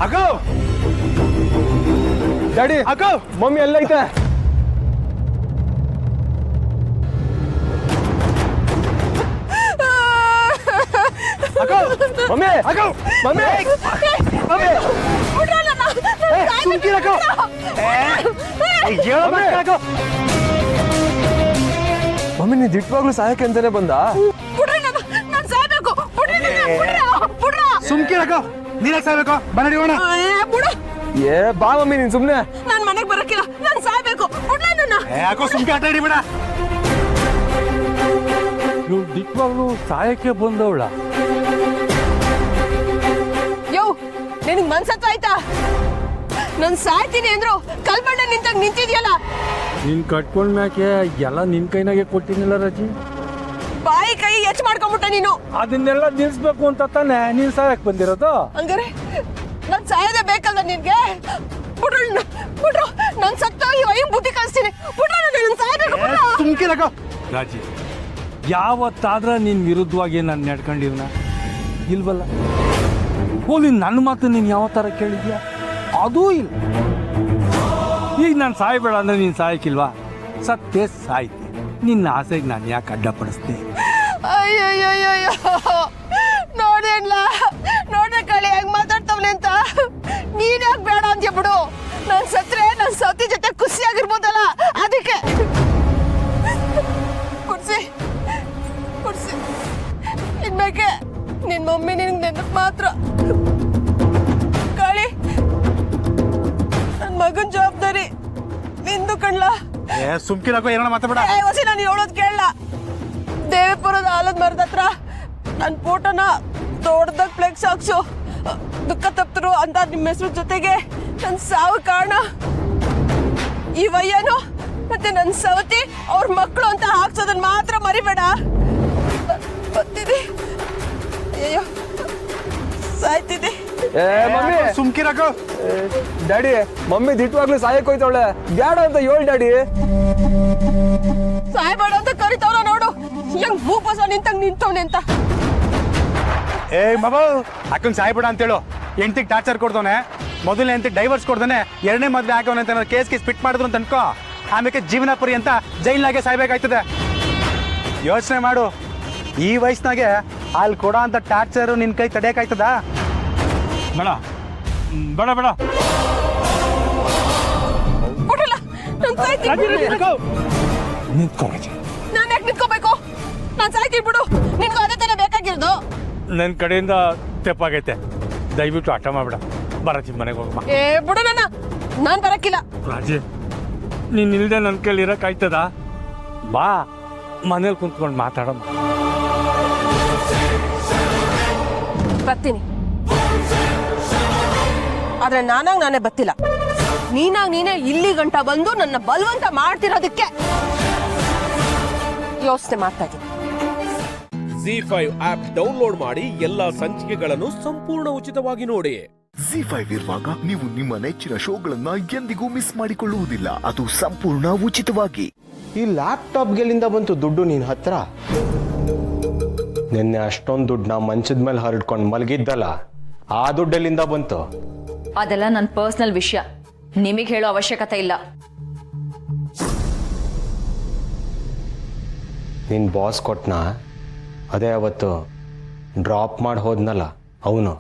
ಅಗೋ ಡ್ಯಾಡಿ, ಅಗೋ ಮಮ್ಮಿ ಎಲ್ಲೈತೆ? ಅಗೋ ಮಮ್ಮಿ, ಅಗೋ ಮಮ್ಮಿ, ಮಮ್ಮಿ ಸುಮ್ಕಿರಕೋ. ಮಮ್ಮಿ ನೀ ದಿಟ್ಟವಾಗ್ಲೂ ಸಹಾಯಕ್ಕೆ ಅಂತಾನೆ ಬಂದ? ಸುಮ್ಕಿರಕೋ, ನೀನಾಗ ಸಾಯ್ಬೇಕು, ಬನ್ನಡಿ ಹೋಣ. ಏ ಬಾ ಮಮ್ಮಿ, ನೀನ್ ಸುಮ್ನೆ. ನಾನ್ ಮನೆಗೆ ಬರಕ್ಕಿಲ್ಲ, ನಾನು ಸಾಯ್ಬೇಕು. ಯಾಕೋ ಸುಮ್ಕೆ ಆಟ ಆಡಿ ಬೇಡ. ನೀವು ದಿಟ್ಟವಾಗ್ಲೂ ಸಹಾಯಕ್ಕೆ ಬಂದವಳ? ಯೋ, ನಿನಗೆ ಮನ್ಸತ್ತ ಆಯ್ತಾ? ನಾನು ಸಾಯ್ತೀನಿ ಅಂದ್ರು ಕಲ್ಬಣ್ಣ ನಿಂತಾಗ ನಿಂತಿದ್ಯಲ್ಲ. ನೀನ್ ಕಟ್ಕೊಂಡ್ ಮ್ಯಾಕೆ ಎಲ್ಲ ನಿನ್ ಕೈನಾಗೆ ಕೊಟ್ಟಿನಿಲ್ಲ ರಜಿ. ಬಾಯಿ ಕೈ ಹೆಚ್ಚು ಮಾಡ್ಕೊಂಬಿಟ್ಟ ನೀನು. ಅದನ್ನೆಲ್ಲ ನಿಲ್ಸ್ಬೇಕು ಅಂತ ತಾನೆ ನೀನ್ ಸಹಾಯಕ್ ಬಂದಿರೋದು? ಹಂಗಾರೆ ನಾನ್ ಸಾಯೋದೇ ಬೇಕಲ್ಲ ನಿನ್ಗೆ? ಬಿಡ್ರು, ನಾನ್ ಸತ್ತ ಈ ವೈ ಬುದ್ಧಿ ಕಳಿಸ್ತೀನಿ. ಸುಮ್ಕಿರಕೋ. ರಾಜಿ, ಯಾವತ್ತಾದ್ರ ನಿನ್ ವಿರುದ್ಧವಾಗಿ ನಾನು ನಡ್ಕೊಂಡಿವ್ನ? ಇಲ್ವಲ್ಲ. ಹೋಲಿ ನನ್ನ ಮಾತು ನೀನ್ ಯಾವ ತರ ಕೇಳಿದ್ಯಾ? ಅದೂ ಇಲ್ಲ. ಈಗ ನಾನು ಸಾಯ್ಬೇಡ ಅಂದ್ರೆ ನೀನ್ ಸಾಯಕಿಲ್ವಾ? ಸತ್ತೇ ಸಾಯ್ತಿ. ನಿನ್ನ ಆಸೆಗೆ ನಾನು ಯಾಕೆ ಅಡ್ಡಪಡಿಸ್ತೆ? ಅಯ್ಯಯ್ಯಯ್ಯೋ, ನೋಡ್ದೆ ಕಳಿ ಹೆಂಗ್ ಮಾತಾಡ್ತವ್ನೆ ಅಂತ. ನೀನ್ ಯಾಕೆ ಬೇಡ ಅಂತ ಬಿಡು. ನಾನ್ ಸತ್ರೆ ನನ್ ಸತಿ ಜೊತೆ ಖುಷಿಯಾಗಿರ್ಬೋದಲ್ಲ, ಅದಕ್ಕೆ ತಿನ್ಬೇಕೆ ನಿನ್ ಮಮ್ಮಿ ನಿನ್ಗೆ ನೆನಪು ಮಾತ್ರ ಕಾಳಿ ನನ್ ಮಗನ್ ಜವಾಬ್ದಾರಿ ನಿಂದು ಕಣ್ಲಾ ಸುಮ್ಕಿರಾಕೋ ಏನೋ ಮಾತಾಡ ಹೊಸಿ ನಾನು ಹೇಳೋದ್ ಕೇಳಲ್ಲ ದೇವಿಪುರದ ಆಲದ ಮರದ ಹತ್ರ ನನ್ನ ಫೋಟೋನ ದೊಡ್ಡದಾಗ ಫ್ಲೆಕ್ಸ್ ಹಾಕ್ಸು ದುಃಖ ತಪ್ತರು ಅಂತ ನಿಮ್ಮ ಹೆಸರು ಜೊತೆಗೆ ನನ್ನ ಸಾವು ಕಾರಣ ಈ ವಯ್ಯನು ಮತ್ತೆ ನನ್ನ ಸವತಿ ಅವ್ರ ಮಕ್ಕಳು ಅಂತ ಹಾಕ್ಸೋದನ್ನ ಮಾತ್ರ ಮರಿಬೇಡ. ಬರ್ತೀನಿ. ಅಯ್ಯೋ ಸಾಯ್ತಿದೆ. ಸುಮ್ಕಿರಾಕೋ ಡ್ಯಾಡಿ ಮಮ್ಮಿ ದಿಟ್ಟವಾಗ್ಲೂ ಸಾಯಕ್ ಹೋಯ್ತವಳೆ ಬ್ಯಾಡ ಅಂತ ಹೇಳಿ ಡ್ಯಾಡಿ. ಸಾಯ್ಬೇಡ ಅಂತ ಕರಿತವ್ರ ನೋಡು ಹೆಂಗ್ ಭೂಪಸ ನಿಂತಂಗ್ ನಿಂತವ್ನೆ ಅಂತ. ಮಗು ಅಕ್ಕಂಗೆ ಸಾಯ್ಬೇಡ ಅಂತೇಳು. ಹೆಂಡ್ತಿಗೆ ಟಾರ್ಚರ್ ಕೊಡ್ದವನೆ, ಮೊದಲನೇ ಹೆಂಡ್ತಿಗೆ ಡೈವರ್ಸ್ ಕೊಡ್ದಾನೆ, ಎರಡನೇ ಮದ್ವೆ ಹಾಕವನೆ ಅಂತ ಕೇಸ್ ಫಿಟ್ ಮಾಡಿದ್ರು ಅಂತ ಅನ್ಕೋ. ಆಮೇಲೆ ಜೀವನ ಪರಿ ಅಂತ ಜೈಲ್ನಾಗೆ ಸಾಯ್ಬೇಕಾಯ್ತದೆ. ಯೋಚನೆ ಮಾಡು, ಈ ವಯಸ್ಸಿನಾಗೆ ಅಲ್ಲಿ ಕೊಡೋ ಅಂತ ಟಾರ್ಚರು ನಿನ್ನ ಕೈ ತಡೆಯೋಕ್ಕಾಯ್ತದ? ಬೇಡ ಬೇಡ ಬೇಡ ನಾನು ಯಾಕೆ ನಿಂತ್ಕೋಬೇಕು? ನಾನು ಸಾಯ್ತೀನಿ ಬಿಡು. ನಿನ್ಗೂ ಅದೇ ತಾನೇ ಬೇಕಾಗಿರೋದು. ನನ್ನ ಕಡೆಯಿಂದ ತೆಪ್ಪಾಗೈತೆ, ದಯವಿಟ್ಟು ಆಟ ಮಾಡ್ಬೇಡ. ಬರಾಜಿ ಮನೆಗೆ ಹೋಗಮ್ಮ. ಬಿಡು ನಾನು ಬರಕ್ಕಿಲ್ಲ. ರಾಜಿ ನೀನ್ ಇಲ್ದೆ ನನ್ನ ಕೈಲಿ ಇರಕ್ಕಾಯ್ತದ? ಬಾ ಮನೇಲಿ ಕುಂತ್ಕೊಂಡು ಮಾತಾಡಮ್ಮ. ಬರ್ತೀನಿ, ಆದ್ರೆ ನಾನೇ ಬರ್ತಿಲ್ಲ. ನೀನೇ ಇಲ್ಲಿ ಗಂಟ ಬಂದು ನನ್ನ ಬಲವಂತ ಮಾಡ್ತಿರೋದಕ್ಕೆ ಯೋಚನೆ ಮಾಡ್ತಾ ಇದ್ದೀನಿ. ZEE5 ಆಪ್ ಡೌನ್ಲೋಡ್ ಮಾಡಿ ಎಲ್ಲಾ ಸಂಚಿಕೆಗಳನ್ನು ಸಂಪೂರ್ಣ ಉಚಿತವಾಗಿ ನೋಡಿ. ZEE5 ಇರುವಾಗ ನೀವು ನಿಮ್ಮ ನೆಚ್ಚಿನ ಶೋಗಳನ್ನ ಎಂದಿಗೂ ಮಿಸ್ ಮಾಡಿಕೊಳ್ಳುವುದಿಲ್ಲ, ಅದು ಸಂಪೂರ್ಣ ಉಚಿತವಾಗಿ. ಈ ಲ್ಯಾಪ್ಟಾಪ್ಗೆಲ್ಲಿಂದ ಬಂತು ದುಡ್ಡು ನಿನ್ನ ಹತ್ರ? ನಿನ್ನೆ ಅಷ್ಟೊಂದು ದುಡ್ಡನ್ನ ಮಂಚದ ಮೇಲೆ ಹರಡ್ಕೊಂಡು ಮಲಗಿದ್ದಲ್ಲ, ಆ ದುಡ್ಡೆಲ್ಲಿಂದ ಬಂತು? ಅದೆಲ್ಲ ನನ್ನ ಪರ್ಸನಲ್ ವಿಷಯ, ನಿಮಗೆ ಹೇಳೋ ಅವಶ್ಯಕತೆ ಇಲ್ಲ. ನಿನ್ನ ಬಾಸ್ ಕೊಟ್ನಾ? ಅದೇ ಅವತ್ತು ಡ್ರಾಪ್ ಮಾಡಿ ಹೋದ್ನಲ್ಲ ಅವನು.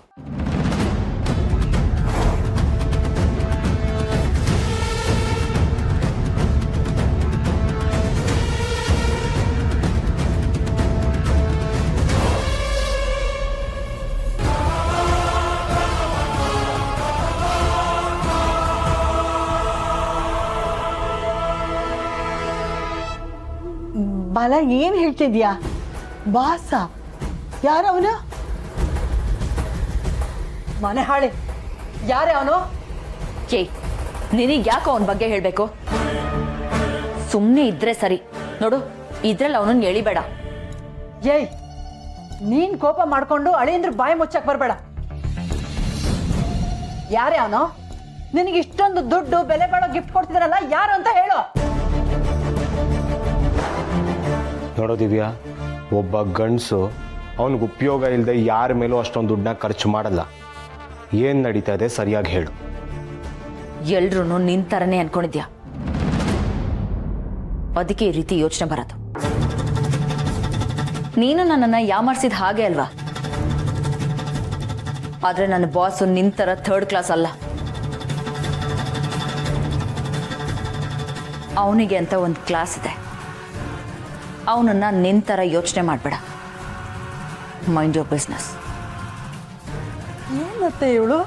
ಬಾಲ ಏನ್ ಹೇಳ್ತಿದ್ಯಾ? ಬಾಸ ಯಾರವನು? ಮನೆ ಹಾಳೆ ಯಾರೇ ಅವನು? ನಿನಗೆ ಯಾಕೋ ಅವನ ಬಗ್ಗೆ ಹೇಳ್ಬೇಕು? ಸುಮ್ಮನೆ ಇದ್ರೆ ಸರಿ ನೋಡು, ಇದ್ರಲ್ಲಿ ಅವನನ್ನ ಎಳಿಬೇಡ. ಏಯ್, ನೀನ್ ಕೋಪ ಮಾಡ್ಕೊಂಡು ಅಳಿಯಂದ್ರ ಬಾಯಿ ಮುಚ್ಚಕ್ ಬರ್ಬೇಡ. ಯಾರೇ ಅವನು? ನಿನಗೆ ಇಷ್ಟೊಂದು ದುಡ್ಡು ಬೆಲೆ ಬಾಳೋ ಗಿಫ್ಟ್ ಕೊಡ್ತಿದಾರಲ್ಲ, ಯಾರು ಅಂತ ಹೇಳು. ನೋಡೋ ದಿವ್ಯಾ, ಒಬ್ಬ ಗಂಡಸು ಅವನಿಗೆ ಉಪಯೋಗ ಇಲ್ಲದೆ ಯಾರ ಮೇಲೂ ಅಷ್ಟೊಂದು ದುಡ್ಡನ್ನ ಖರ್ಚು ಮಾಡಲ್ಲ. ಏನು ನಡೀತಾ ಇದೆ ಸರಿಯಾಗಿ ಹೇಳು. ಎಲ್ರೂ ನಿನ್ ಥರನೇ ಅನ್ಕೊಂಡಿದ್ಯಾ, ಅದಕ್ಕೆ ಈ ರೀತಿ ಯೋಚನೆ ಬರೋದು. ನೀನು ನನ್ನನ್ನು ಯಾಮಾರಿಸಿದ ಹಾಗೆ ಅಲ್ವಾ? ಆದರೆ ನನ್ನ ಬಾಸು ನಿನ್ ಥರ ಥರ್ಡ್ ಕ್ಲಾಸ್ ಅಲ್ಲ. ಅವನಿಗೆ ಅಂತ ಒಂದು ಕ್ಲಾಸ್ ಇದೆ. ಅವನನ್ನ ನಿನ್ ಥರ ಯೋಚನೆ ಮಾಡಬೇಡ. Mind your business. ಏನತ್ತೆ ಇವಳು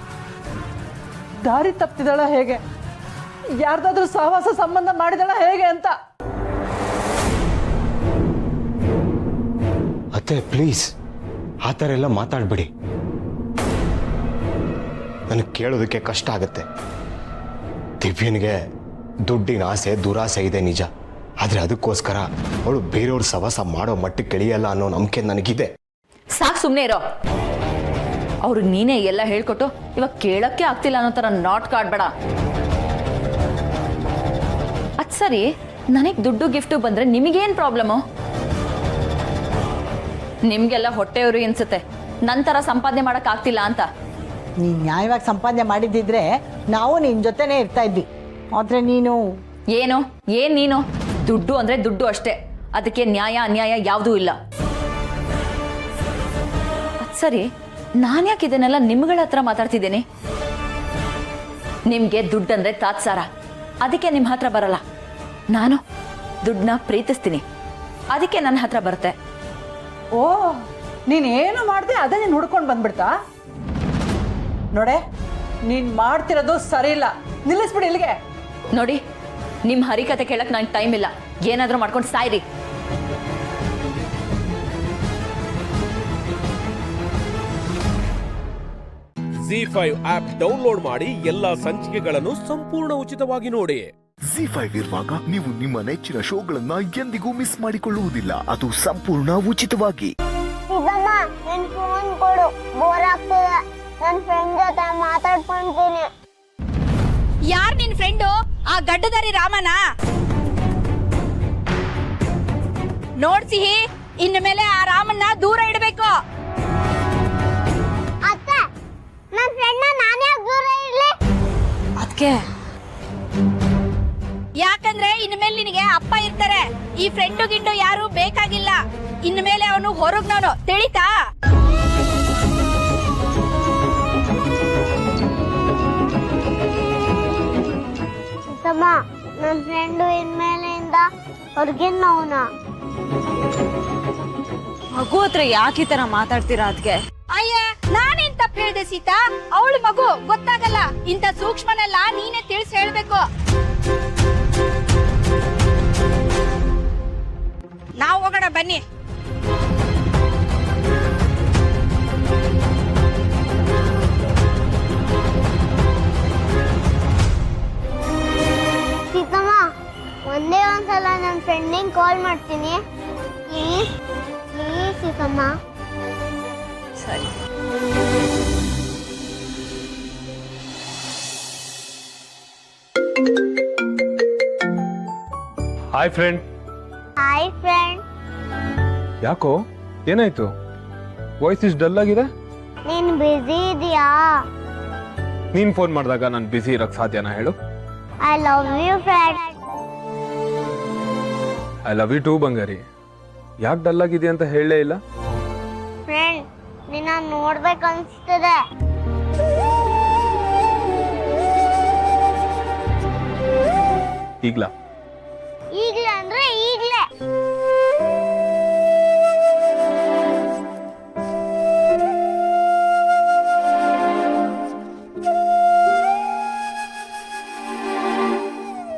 ದಾರಿ ತಪ್ಪಿದಾಳ ಹೇಗೆ? ಯಾರ್ದಾದ್ರೂ ಸಹವಾಸ ಸಂಬಂಧ ಮಾಡಿದಾಳ ಹೇಗೆ ಅಂತ? ಅತ್ತೆ ಪ್ಲೀಸ್ ಆ ಥರ ಎಲ್ಲ ಮಾತಾಡಬೇಡಿ. ನನಗೆ ಕೇಳೋದಕ್ಕೆ ಕಷ್ಟ ಆಗುತ್ತೆ. ದಿವ್ಯನಿಗೆ ದುಡ್ಡಿನ ಆಸೆ ದುರಾಸೆ ಇದೆ ನಿಜ, ಆದರೆ ಅದಕ್ಕೋಸ್ಕರ ಅವಳು ಬೇರೆಯವ್ರ ಸವಾಸ ಮಾಡೋ ಮಟ್ಟಕ್ಕೆ ಇಳಿಯಲ್ಲ ಅನ್ನೋ ನಂಬಿಕೆ ನನಗಿದೆ. ಸಾಕು, ಸುಮ್ಮನೆ ಇರೋ. ಅವ್ರಿಗೆ ನೀನೇ ಎಲ್ಲ ಹೇಳ್ಕೊಟ್ಟು ಇವಾಗ ಕೇಳಕ್ಕೆ ಆಗ್ತಿಲ್ಲ ಅನ್ನೋ ಥರ ನಾಟ್ ಕಾಡ್ಬೇಡ. ಅದು ಸರಿ, ನನಗೆ ದುಡ್ಡು ಗಿಫ್ಟು ಬಂದರೆ ನಿಮಗೇನು ಪ್ರಾಬ್ಲಮ್ಮು? ನಿಮಗೆಲ್ಲ ಹೊಟ್ಟೆಯವರು ಅನ್ಸುತ್ತೆ ನನ್ನ ಥರ ಸಂಪಾದನೆ ಮಾಡೋಕ್ಕಾಗ್ತಿಲ್ಲ ಅಂತ. ನೀನು ನ್ಯಾಯವಾಗಿ ಸಂಪಾದನೆ ಮಾಡಿದ್ದಿದ್ರೆ ನಾವು ನಿನ್ನ ಜೊತೆನೇ ಇರ್ತಾ ಇದ್ವಿ. ಆದರೆ ನೀನು ಏನು ನೀನು ದುಡ್ಡು ಅಂದರೆ ದುಡ್ಡು ಅಷ್ಟೇ, ಅದಕ್ಕೆ ನ್ಯಾಯ ಅನ್ಯಾಯ ಯಾವುದೂ ಇಲ್ಲ. ಸರಿ, ನಾನು ಯಾಕೆ ಇದನ್ನೆಲ್ಲ ನಿಮ್ಗಳ ಹತ್ರ ಮಾತಾಡ್ತಿದ್ದೀನಿ? ನಿಮಗೆ ದುಡ್ಡಂದ್ರೆ ತಾತ್ಸಾರ, ಅದಕ್ಕೆ ನಿಮ್ಮ ಹತ್ರ ಬರಲ್ಲ. ನಾನು ದುಡ್ಡನ್ನ ಪ್ರೀತಿಸ್ತೀನಿ, ಅದಕ್ಕೆ ನನ್ನ ಹತ್ರ ಬರುತ್ತೆ. ಓ, ನೀನೇನು ಮಾಡ್ದೆ ಅದನ್ನೇ ನೋಡ್ಕೊಂಡು ಬಂದ್ಬಿಡ್ತಾ? ನೋಡೆ, ನೀನ್ ಮಾಡ್ತಿರೋದು ಸರಿ ಇಲ್ಲ. ನಿಲ್ಲಿಸ್ಬಿಡಿ ಇಲ್ಲಿಗೆ. ನೋಡಿ, ನಿಮ್ಮ ಹರಿಕತೆ ಕೇಳಕ್ ನಂಗೆ ಟೈಮ್ ಇಲ್ಲ. ಏನಾದರೂ ಮಾಡ್ಕೊಂಡು ಸಾಯ್ರಿ. ZEE5 ಆಪ್ ಡೌನ್ಲೋಡ್ ಮಾಡಿ ಎಲ್ಲಾ ಸಂಚಿಕೆಗಳನ್ನು ಸಂಪೂರ್ಣ ಉಚಿತವಾಗಿ ನೋಡಿ. ZEE5 ಇರುವಾಗ ನೀವು ನಿಮ್ಮ ನೆಚ್ಚಿನ ಶೋಗಳನ್ನ ಎಂದಿಗೂ ಮಿಸ್ ಮಾಡಿಕೊಳ್ಳುವುದಿಲ್ಲ. ಅದು ಸಂಪೂರ್ಣ ಉಚಿತವಾಗಿ. ನನ್ ಫೋನ್ ಕೊಡು, ಬೋರ್ ಆಗ್ತದೆ. ನನ್ನ ಫ್ರೆಂಡ್ ಜೊತೆ ಮಾತಾಡ್ಕೊಂತೀನಿ. ಯಾರ್ ನಿನ್ ಫ್ರೆಂಡು? ಆ ಗಡ್ಡದಾರಿ ರಾಮನ? ನೋಡ್ಸಿಹಿ, ಇನ್ನು ಮೇಲೆ ಆ ರಾಮನ್ನ ದೂರ ಇಡಬೇಕು. ಅತ್ತೆ, ನನ್ನ ಫ್ರೆಂಡ್ ನಾನೇ ದೂರ ಇಡ್ಲಿ? ಅದಕ್ಕೆ ಯಾಕಂದ್ರೆ ಇನ್ನು ಮೇಲೆ ನಿನಗೆ ಅಪ್ಪ ಇರ್ತಾರೆ. ಈ ಫ್ರೆಂಡು ಗಿಂಡು ಯಾರು ಬೇಕಾಗಿಲ್ಲ. ಇನ್ನು ಮೇಲೆ ಅವನು ಹೊರಗ್ನವನು, ತಿಳಿತಾ? ನನ್ನ ಫ್ರೆಂಡು ಇನ್ಮೇಲೆಯಿಂದ ಹೊರಗಿನವನ. ಮಗು ಹತ್ರ ಯಾಕೆ ಈ ತರ ಮಾತಾಡ್ತೀರಾ? ಅದಕ್ಕೆ ಅಯ್ಯ, ನಾನೇನ್ ತಪ್ಪು ಹೇಳ್ದೆ ಸೀತಾ? ಅವಳು ಮಗು, ಗೊತ್ತಾಗಲ್ಲ. ಇಂಥ ಸೂಕ್ಷ್ಮನೆಲ್ಲ ನೀನೇ ತಿಳಿಸಿ ಹೇಳ್ಬೇಕು. ನಾವು ಹೋಗೋಣ ಬನ್ನಿ. ಸೀತಮ್ಮ, ಒಂದೇ ಒಂದ್ಸಲ ನನ್ನ ಫ್ರೆಂಡಿಗೆ ಕಾಲ್ ಮಾಡ್ತೀನಿ. Please please Seethamma. ಸರಿ. Hi friend. Hi friend. ಯಾಕೋ, ಏನಾಯ್ತು? ವಾಯ್ಸ್ ಇಷ್ಟು ಡಲ್ ಆಗಿದೆ. ನೀನ್ ಬಿಸಿ ಇದೆಯಾ? ನೀನ್ ಫೋನ್ ಮಾಡಿದಾಗ ನಾನು ಬಿಸಿ ಇರಕ್ ಸಾಧ್ಯನಾ ಹೇಳು? I love you friend. I love you too ಬಂಗಾರಿ. ಯಾಕೆ ಡಲ್ ಆಗಿದೆ ಅಂತ ಹೇಳಲೇ ಇಲ್ಲ? ಫ್ರೆಂಡ್, ನಿನ್ನ ನೋಡ್ಬೇಕನ್ಸ್ತದೆ. ಈಗ್ಲಾ? ಈಗ್ಲೇ ಅಂದ್ರೆ ಈಗ್ಲೇ.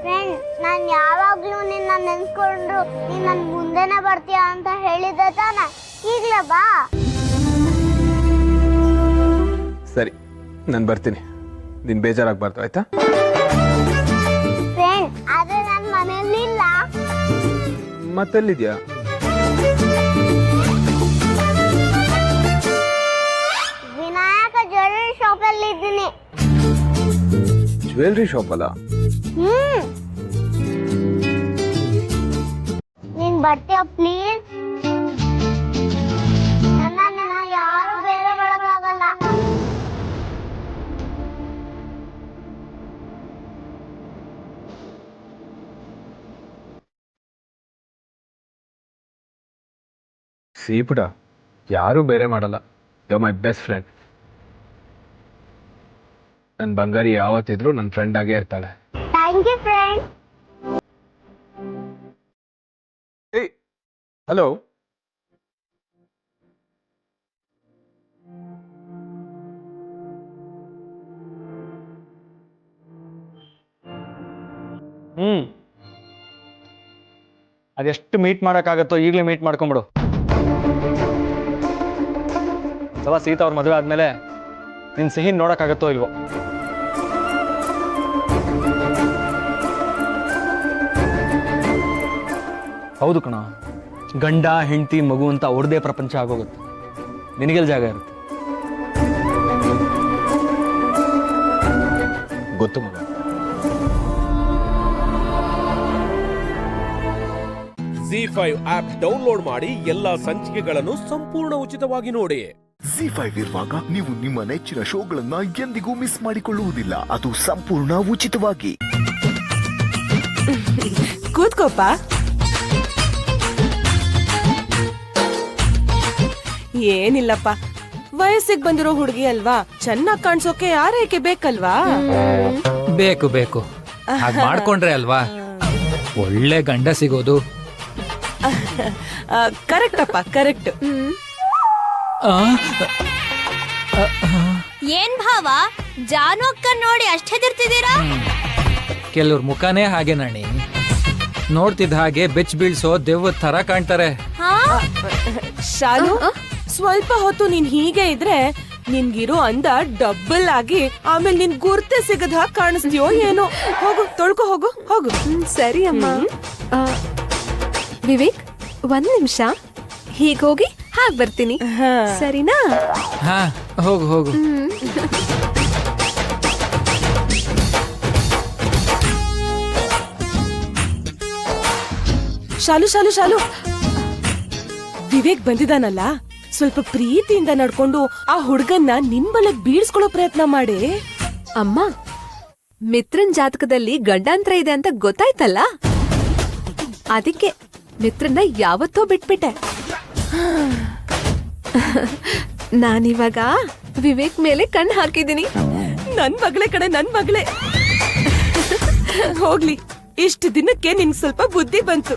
ಫ್ರೆಂಡ್, ನಾನ್ ಯಾವಾಗ್ಲೂ ನಿನ್ನ ನೆನ್ಸ್ಕೊಂಡ್ರು ನೀನ್ ನನ್ ಮುಂದೆನೆ ಬರ್ತೀಯ ಅಂತ ಹೇಳಿದ್ದೆ ತಾನೆ? ಈಗ್ಲೇ ಬಾ. ಸರಿ, ನಾನು ಬರ್ತೀನಿ. ನೀನ್ ಬೇಜಾರಾಗಬಾರ್ದು, ಆಯ್ತಾ? ಫ್ರೆಂಡ್, ಆದ್ರೆ ನನ್ ಮನೆಯಲ್ಲಿ ಇಲ್ಲ. ಮತ್ತೆಲ್ಲಿದ್ಯಾ? ವಿನಾಯಕ ಜ್ಯುವೆಲ್ಲರಿ ಶಾಪ್ ಅಲ್ಲಿ ಇದ್ದೀನಿ. ಜ್ಯುವೆಲ್ಲರಿ ಶಾಪ್ ಅಲ್ಲ? ನೀನ್ ಬರ್ತೀಯ ಪ್ಲೀಸ್? ನನ್ನ ಯಾರು ಬೇರೆ ಮಾಡೋಕ್ಕಾಗಲ್ಲ. ಸೀಪುಟ, ಯಾರೂ ಬೇರೆ ಮಾಡಲ್ಲ. You my best friend. ನನ್ನ ಬಂಗಾರಿ ಯಾವತ್ತಿದ್ರು ನನ್ನ ಫ್ರೆಂಡ್ ಆಗೇ ಇರ್ತಾಳೆ. Thank you friend. ಏಯ್, ಹಲೋ. ಅದೆಷ್ಟು ಮೀಟ್ ಮಾಡೋಕ್ಕಾಗತ್ತೋ ಈಗಲೇ ಮೀಟ್ ಮಾಡ್ಕೊಂಬಿಡು. ಅಥವಾ ಸೀತಾ ಅವ್ರ ಮದುವೆ ಆದಮೇಲೆ ನಿನ್ನ ಸಿಹಿ ನೋಡೋಕ್ಕಾಗತ್ತೋ ಇಲ್ವೋ? ಹೌದು ಕಣ, ಗಂಡ ಹೆಂಡತಿ ಮಗು ಅಂತ ಅವ್ರದೇ ಪ್ರಪಂಚ ಆಗೋಗುತ್ತೆ. ನಿನಗೆಲ್ಲಿ ಜಾಗ ಇರುತ್ತೆ? ಗೊತ್ತು ಮಗ. ZEE5 ಆಪ್ ಡೌನ್ಲೋಡ್ ಮಾಡಿ ಎಲ್ಲಾ ಸಂಚಿಕೆಗಳನ್ನು ಸಂಪೂರ್ಣ ಉಚಿತವಾಗಿ ನೋಡಿ. ZEE5 ಇರುವಾಗ ನೀವು ನಿಮ್ಮ ನೆಚ್ಚಿನ ಶೋಗಳನ್ನ ಎಂದಿಗೂ ಮಿಸ್ ಮಾಡಿಕೊಳ್ಳುವುದಿಲ್ಲ. ಅದು ಸಂಪೂರ್ಣ ಉಚಿತವಾಗಿ. ಕೂತ್ಕೋಪ. ಏನಿಲ್ಲಪ್ಪ, ವಯಸ್ಸಿಗೆ ಬಂದಿರೋ ಹುಡುಗಿ ಅಲ್ವಾ, ಚೆನ್ನಾಗಿ ಕಾಣಿಸೋಕೆ ಆರೈಕೆ ಬೇಕಲ್ವಾ? ಬೇಕು ಬೇಕು, ಹಾಗೆ ಮಾಡ್ಕೊಂಡ್ರೆ ಅಲ್ವಾ ಒಳ್ಳೆ ಗಂಡ ಸಿಗೋದು. ಕರೆಕ್ಟ್ ಅಪ್ಪ, ಕರೆಕ್ಟ್. ಏನ್ ಭಾವ ಜಾನು ಅಕ್ಕ ನೋಡಿ ಅಷ್ಟ್ ಹೆದರ್ತಿದ್ದೀರಾ? ಕೆಲವ್ರ ಮುಖನೇ ಹಾಗೆ ನಾಣಿ, ನೋಡ್ತಿದ್ದ ಹಾಗೆ ಬೆಚ್ ಬೀಳ್ಸೋ ದೆವ್ವದ ತರ ಕಾಣ್ತಾರೆ. ಶಾಲು, ಸ್ವಲ್ಪ ಹೊತ್ತು ನೀನ್ ಹೀಗೆ ಇದ್ರೆ ನಿನ್ಗಿರೋ ಅಂದ ಡಬ್ಬಲ್ ಆಗಿ ಆಮೇಲೆ ನಿನ್ ಗುರ್ತೆ ಸಿಗದ ಹಾಗೆ ಕಾಣಿಸ್ತೀಯೋ ಏನೋ. ಹೋಗು ತೊಳ್ಕೊ ಹೋಗು ಹೋಗು. ಸರಿ ಅಮ್ಮ. ವಿವೇಕ್, ಒಂದ್ ನಿಮಿಷ ಹೀಗೋಗಿ ಹಾಗೆ ಬರ್ತೀನಿ, ಸರಿನಾ? ಹಾ, ಹೋಗು ಹೋಗು. ಶಾಲು ಶಾಲು ಶಾಲು, ವಿವೇಕ್ ಬಂದಿದಾನಲ್ಲ, ಸ್ವಲ್ಪ ಪ್ರೀತಿಯಿಂದ ನಡ್ಕೊಂಡು ಆ ಹುಡ್ಗನ್ನ ನಿನ್ ಬಲಕ್ ಬೀಳ್ಸ್ಕೊಳ್ಳೋ ಪ್ರಯತ್ನ ಮಾಡಿ. ಅಮ್ಮ, ಮಿತ್ರನ್ ಜಾತಕದಲ್ಲಿ ಗಂಡಾಂತರ ಇದೆ ಅಂತ ಗೊತ್ತಾಯ್ತಲ್ಲ, ಅದಕ್ಕೆ ಮಿತ್ರನ್ನ ಯಾವತ್ತೋ ಬಿಟ್ಬಿಟ್ಟೆ. ನಾನಿವಾಗ ವಿವೇಕ್ ಮೇಲೆ ಕಣ್ಣು ಹಾಕಿದ್ದೀನಿ. ನನ್ ಮಗಳೇ ಕಡೆ, ನನ್ ಮಗಳೇ. ಹೋಗ್ಲಿ, ಇಷ್ಟು ದಿನಕ್ಕೆ ನಿನ್ ಸ್ವಲ್ಪ ಬುದ್ಧಿ ಬಂತು.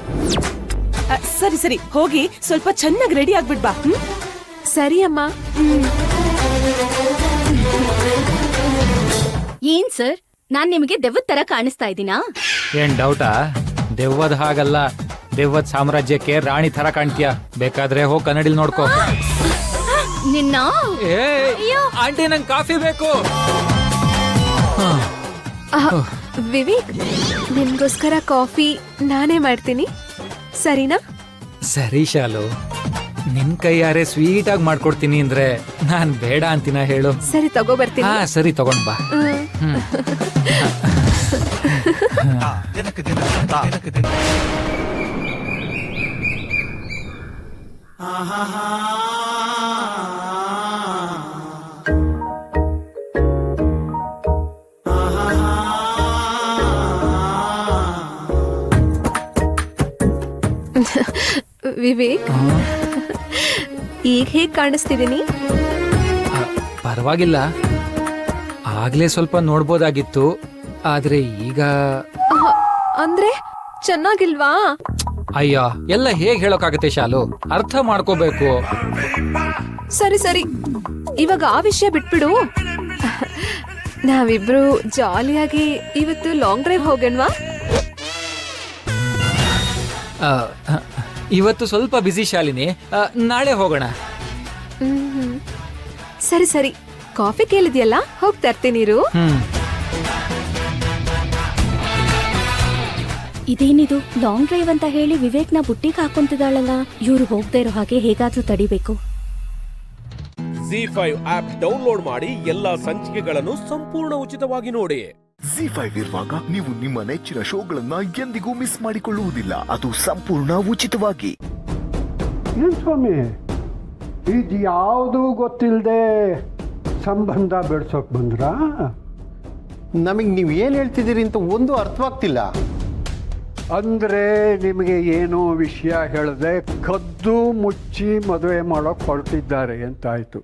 ಸರಿ ಸರಿ, ಹೋಗಿ ಸ್ವಲ್ಪ ಚೆನ್ನಾಗಿ ರೆಡಿ ಆಗ್ಬಿಡ್ ಬಾ. ಸರಿ ಅಮ್ಮ. ಏನ್ ಸರ್, ನಾನ್ ನಿಮಗೆ ದೆವ್ವದ ತರ ಕಾಣಿಸ್ತಾ ಇದ್ದೀನಾ? ಏನ್ ಡೌಟಾ? ದೆವ್ವದ ಹಾಗಲ್ಲ, ದೆವ್ವದ ಸಾಮ್ರಾಜ್ಯಕ್ಕೆ ರಾಣಿ ತರ ಕಾಣ್ತೀಯ. ಬೇಕಾದ್ರೆ ಹೋಗ್ ಕನ್ನಡಿಲ್ ನೋಡ್ಕೋ. ನಿನ್ನ ಆಂಟಿ, ನಂಗೆ ಕಾಫಿ ಬೇಕು. ವಿವೇಕ್, ನಿನ್ಗೋಸ್ಕರ ಕಾಫಿ ನಾನೇ ಮಾಡ್ತೀನಿ, ಸರಿನಾ? ಸರಿ ಶಾಲು, ನಿನ್ ಕೈಯಾರೆ ಸ್ವೀಟ್ ಆಗಿ ಮಾಡ್ಕೊಡ್ತೀನಿ ಅಂದ್ರೆ ನಾನ್ ಬೇಡ ಅಂತೀನ ಹೇಳು? ಸರಿ, ತಗೋ ಬರ್ತೀನಿ. ಹಾ ಸರಿ, ತಗೊಂಡ್ ಬಾ. ವಿವೇಕ್, ಈಗ ಹೇಗ್ ಕಾಣಿಸ್ತಿದ್ದೀನಿ? ಪರವಾಗಿಲ್ಲ, ಆಗ್ಲೇ ಸ್ವಲ್ಪ ನೋಡ್ಬೋದಾಗಿತ್ತು, ಆದ್ರೆ ಈಗ ಅಂದ್ರೆ ಚೆನ್ನಾಗಿಲ್ವಾ? ಅಯ್ಯ, ಎಲ್ಲ ಹೇಗ್ ಹೇಳೋಕಾಗತ್ತೆ ಶಾಲು, ಅರ್ಥ ಮಾಡ್ಕೋಬೇಕು. ಸರಿ ಸರಿ, ಇವಾಗ ಆ ವಿಷಯ ಬಿಟ್ಬಿಡು. ನಾವಿಬ್ರು ಜಾಲಿಯಾಗಿ ಇವತ್ತು ಲಾಂಗ್ ಡ್ರೈವ್ ಹೋಗೋಣವಾ? ಇವತ್ತು ಸ್ವಲ್ಪ ಬಿಸಿ ಶಾಲಿನಿ, ನಾಳೆ ಹೋಗೋಣ. ಸರಿ ಸರಿ, ಕಾಫಿ ಕೇಳಿದ್ಯಲ್ಲ, ಹೋಗ್ ತರ್ತೀನಿರು. ಇದೇನಿದು ಲಾಂಗ್ ಡ್ರೈವ್ ಅಂತ ಹೇಳಿ ವಿವೇಕ್ನ ಬುಟ್ಟಿಗೆ ಹಾಕೊಂತಿದ್ದಾಳಲ್ಲ, ಇವ್ರು ಹೋಗದೆ ಇರೋ ಹಾಗೆ ಹೇಗಾದ್ರೂ ತಡಿಬೇಕು. ZEE5 ಆಪ್ ಡೌನ್ಲೋಡ್ ಮಾಡಿ ಎಲ್ಲಾ ಸಂಚಿಕೆಗಳನ್ನು ಸಂಪೂರ್ಣ ಉಚಿತವಾಗಿ ನೋಡಿ. ZEE5 ಇರುವಾಗ ನೀವು ನಿಮ್ಮ ನೆಚ್ಚಿನ ಶೋಗಳನ್ನ ಎಂದಿಗೂ ಮಿಸ್ ಮಾಡಿಕೊಳ್ಳುವುದಿಲ್ಲ, ಅದು ಸಂಪೂರ್ಣ ಉಚಿತವಾಗಿ. ಏನ್ ಸ್ವಾಮಿ, ಇದು ಯಾವುದು ಗೊತ್ತಿಲ್ಲದೆ ಸಂಬಂಧ ಬೆಳೆಸೋಕ್ ಬಂದ್ರಾ? ನಮಗೆ ನೀವು ಏನು ಹೇಳ್ತಿದ್ದೀರಿ ಅಂತ ಒಂದು ಅರ್ಥವಾಗ್ತಿಲ್ಲ. ಅಂದ್ರೆ ನಿಮಗೆ ಏನೋ ವಿಷಯ ಹೇಳದೆ ಕದ್ದು ಮುಚ್ಚಿ ಮದುವೆ ಮಾಡೋಕ್ ಹೊರಟಿದ್ದಾರೆ ಅಂತಾಯ್ತು.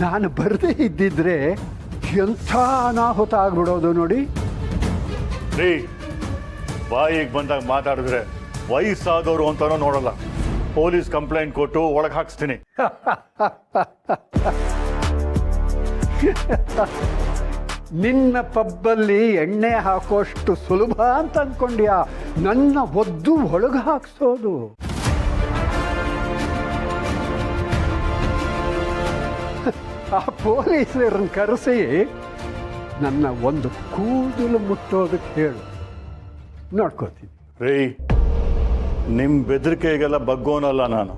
ನಾನು ಬರದೇ ಇದ್ದಿದ್ರೆ ಎಂಥ ಅನಾಹುತ ಆಗ್ಬಿಡೋದು ನೋಡಿ. ರೀ, ಬಾಯಿಗೆ ಬಂದಾಗ ಮಾತಾಡಿದ್ರೆ ವಯಸ್ಸಾದವರು ಅಂತಾನೋ ನೋಡಲ್ಲ, ಪೊಲೀಸ್ ಕಂಪ್ಲೇಂಟ್ ಕೊಟ್ಟು ಒಳಗೆ ಹಾಕ್ಸ್ತೀನಿ. ನಿನ್ನ ಪಬ್ಬಲ್ಲಿ ಎಣ್ಣೆ ಹಾಕೋಷ್ಟು ಸುಲಭ ಅಂತ ಅನ್ಕೊಂಡ್ಯಾ ನನ್ನ ಒದ್ದು ಒಳಗೆ ಹಾಕ್ಸೋದು? ಆ ಪೊಲೀಸರನ್ನ ಕರೆಸಿ ನನ್ನ ಒಂದು ಕೂದಲು ಮುಟ್ಟೋದಕ್ಕೆ ಹೇಳು, ನೋಡ್ಕೋತೀನಿ. ರೀ, ನಿಮ್ಮ ಬೆದರಿಕೆಗೆಲ್ಲ ಬಗ್ಗೋನಲ್ಲ ನಾನು.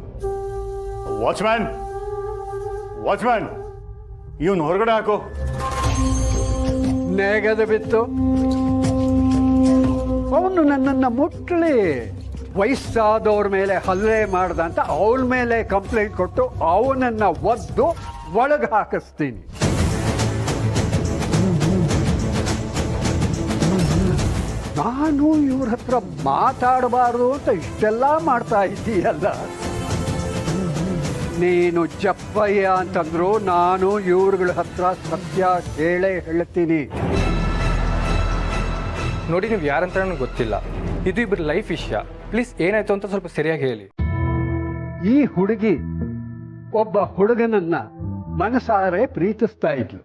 ವಾಚ್ಮ್ಯಾನ್, ವಾಚ್ಮ್ಯಾನ್, ಇವನು ಹೊರಗಡೆ ಹಾಕೋ. ನೇಗದ ಬಿತ್ತು, ಅವನು ನನ್ನನ್ನು ಮುಟ್ಟಲಿ. ವಯಸ್ಸಾದವ್ರ ಮೇಲೆ ಹಲ್ಲೆ ಮಾಡ್ದ ಅಂತ ಅವಳ ಮೇಲೆ ಕಂಪ್ಲೇಂಟ್ ಕೊಟ್ಟು ಅವನನ್ನ ಒದ್ದು ಒಳಗೆ ಹಾಕಿಸ್ತೀನಿ. ನಾನು ಇವ್ರ ಹತ್ರ ಮಾತಾಡಬಾರ್ದು ಅಂತ ಇಷ್ಟೆಲ್ಲ ಮಾಡ್ತಾ ಇದ್ದೀಯಲ್ಲ. ನೀನು ಜಪ್ಪಯ್ಯ ಅಂತಂದ್ರು ನಾನು ಇವ್ರಗಳ ಹತ್ರ ಸತ್ಯ ಹೇಳೇ ಹೇಳ್ತೀನಿ. ನೋಡಿ, ನೀವು ಯಾರಂತ ನನಗೆ ಗೊತ್ತಿಲ್ಲ, ಇದು ಇಬ್ಬರು ಲೈಫ್ ವಿಷಯ. ಪ್ಲೀಸ್ ಏನಾಯ್ತು ಅಂತ ಸ್ವಲ್ಪ ಸರಿಯಾಗಿ ಹೇಳಿ. ಈ ಹುಡುಗಿ ಒಬ್ಬ ಹುಡುಗನನ್ನ ಮನಸಾರೆ ಪ್ರೀತಿಸ್ತಾ ಇದ್ಲು.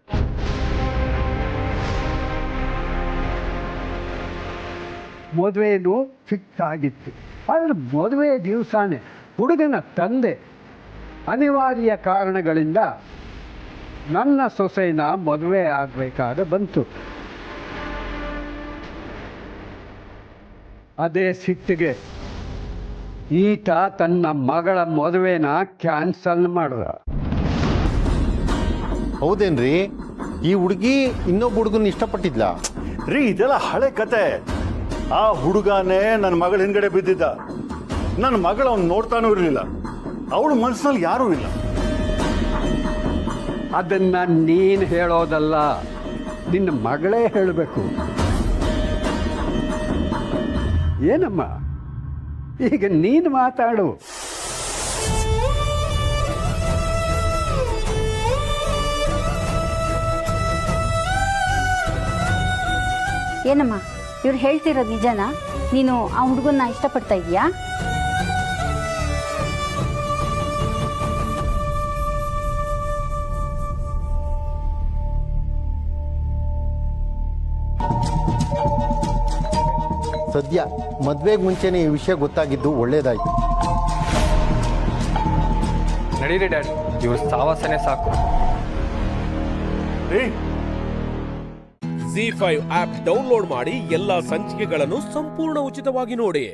ಮದುವೆನೂ ಫಿಕ್ಸ್ ಆಗಿತ್ತು. ಆದರೆ ಮದುವೆ ದಿವಸನೇ ಹುಡುಗನ ತಂದೆ ಅನಿವಾರ್ಯ ಕಾರಣಗಳಿಂದ ನನ್ನ ಸೊಸೆನ ಮದುವೆ ಆಗಬೇಕಾದ ಬಂತು. ಅದೇ ಸಿಟ್ಟಿಗೆ ಈತ ತನ್ನ ಮಗಳ ಮದುವೆನ ಕ್ಯಾನ್ಸಲ್ ಮಾಡ್ದ. ಹೌದೇನ್ರಿ? ಈ ಹುಡುಗಿ ಇನ್ನೊಬ್ಬ ಹುಡುಗನ ಇಷ್ಟಪಟ್ಟಿದ್ಲ ರೀ? ಇದೆಲ್ಲ ಹಳೆ ಕತೆ. ಆ ಹುಡುಗನೇ ನನ್ನ ಮಗಳ ಹಿಂದ್ಗಡೆ ಬಿದ್ದಿದ್ದ. ನನ್ನ ಮಗಳು ಅವ್ನು ನೋಡ್ತಾನೂ ಇರಲಿಲ್ಲ. ಅವಳ ಮನಸ್ಸಿನಲ್ಲಿ ಯಾರೂ ಇಲ್ಲ. ಅದನ್ನ ನೀನು ಹೇಳೋದಲ್ಲ, ನಿನ್ನ ಮಗಳೇ ಹೇಳಬೇಕು. ಏನಮ್ಮ, ಈಗ ನೀನು ಮಾತಾಡು. ಏನಮ್ಮ, ಇವ್ರು ಹೇಳ್ತಿರೋದು ನಿಜನಾ? ನೀನು ಆ ಹುಡುಗನ್ನ ಇಷ್ಟಪಡ್ತಾ ಇದೀಯಾ? ಸದ್ಯ ಮದ್ವೆಗೆ ಮುಂಚೆನೇ ಈ ವಿಷಯ ಗೊತ್ತಾಗಿದ್ದು ಒಳ್ಳೇದಾಯ್ತು. ನಡೀರಿ ಡ್ಯಾಡಿ, ಇವ್ರ ಸಾವಾಸನೆ ಸಾಕು. Z5 ಆಪ್ ಡೌನ್ಲೋಡ್ ಮಾಡಿ ಎಲ್ಲಾ ಸಂಚಿಕೆಗಳನ್ನು ಸಂಪೂರ್ಣ ಉಚಿತವಾಗಿ ನೋಡಿ.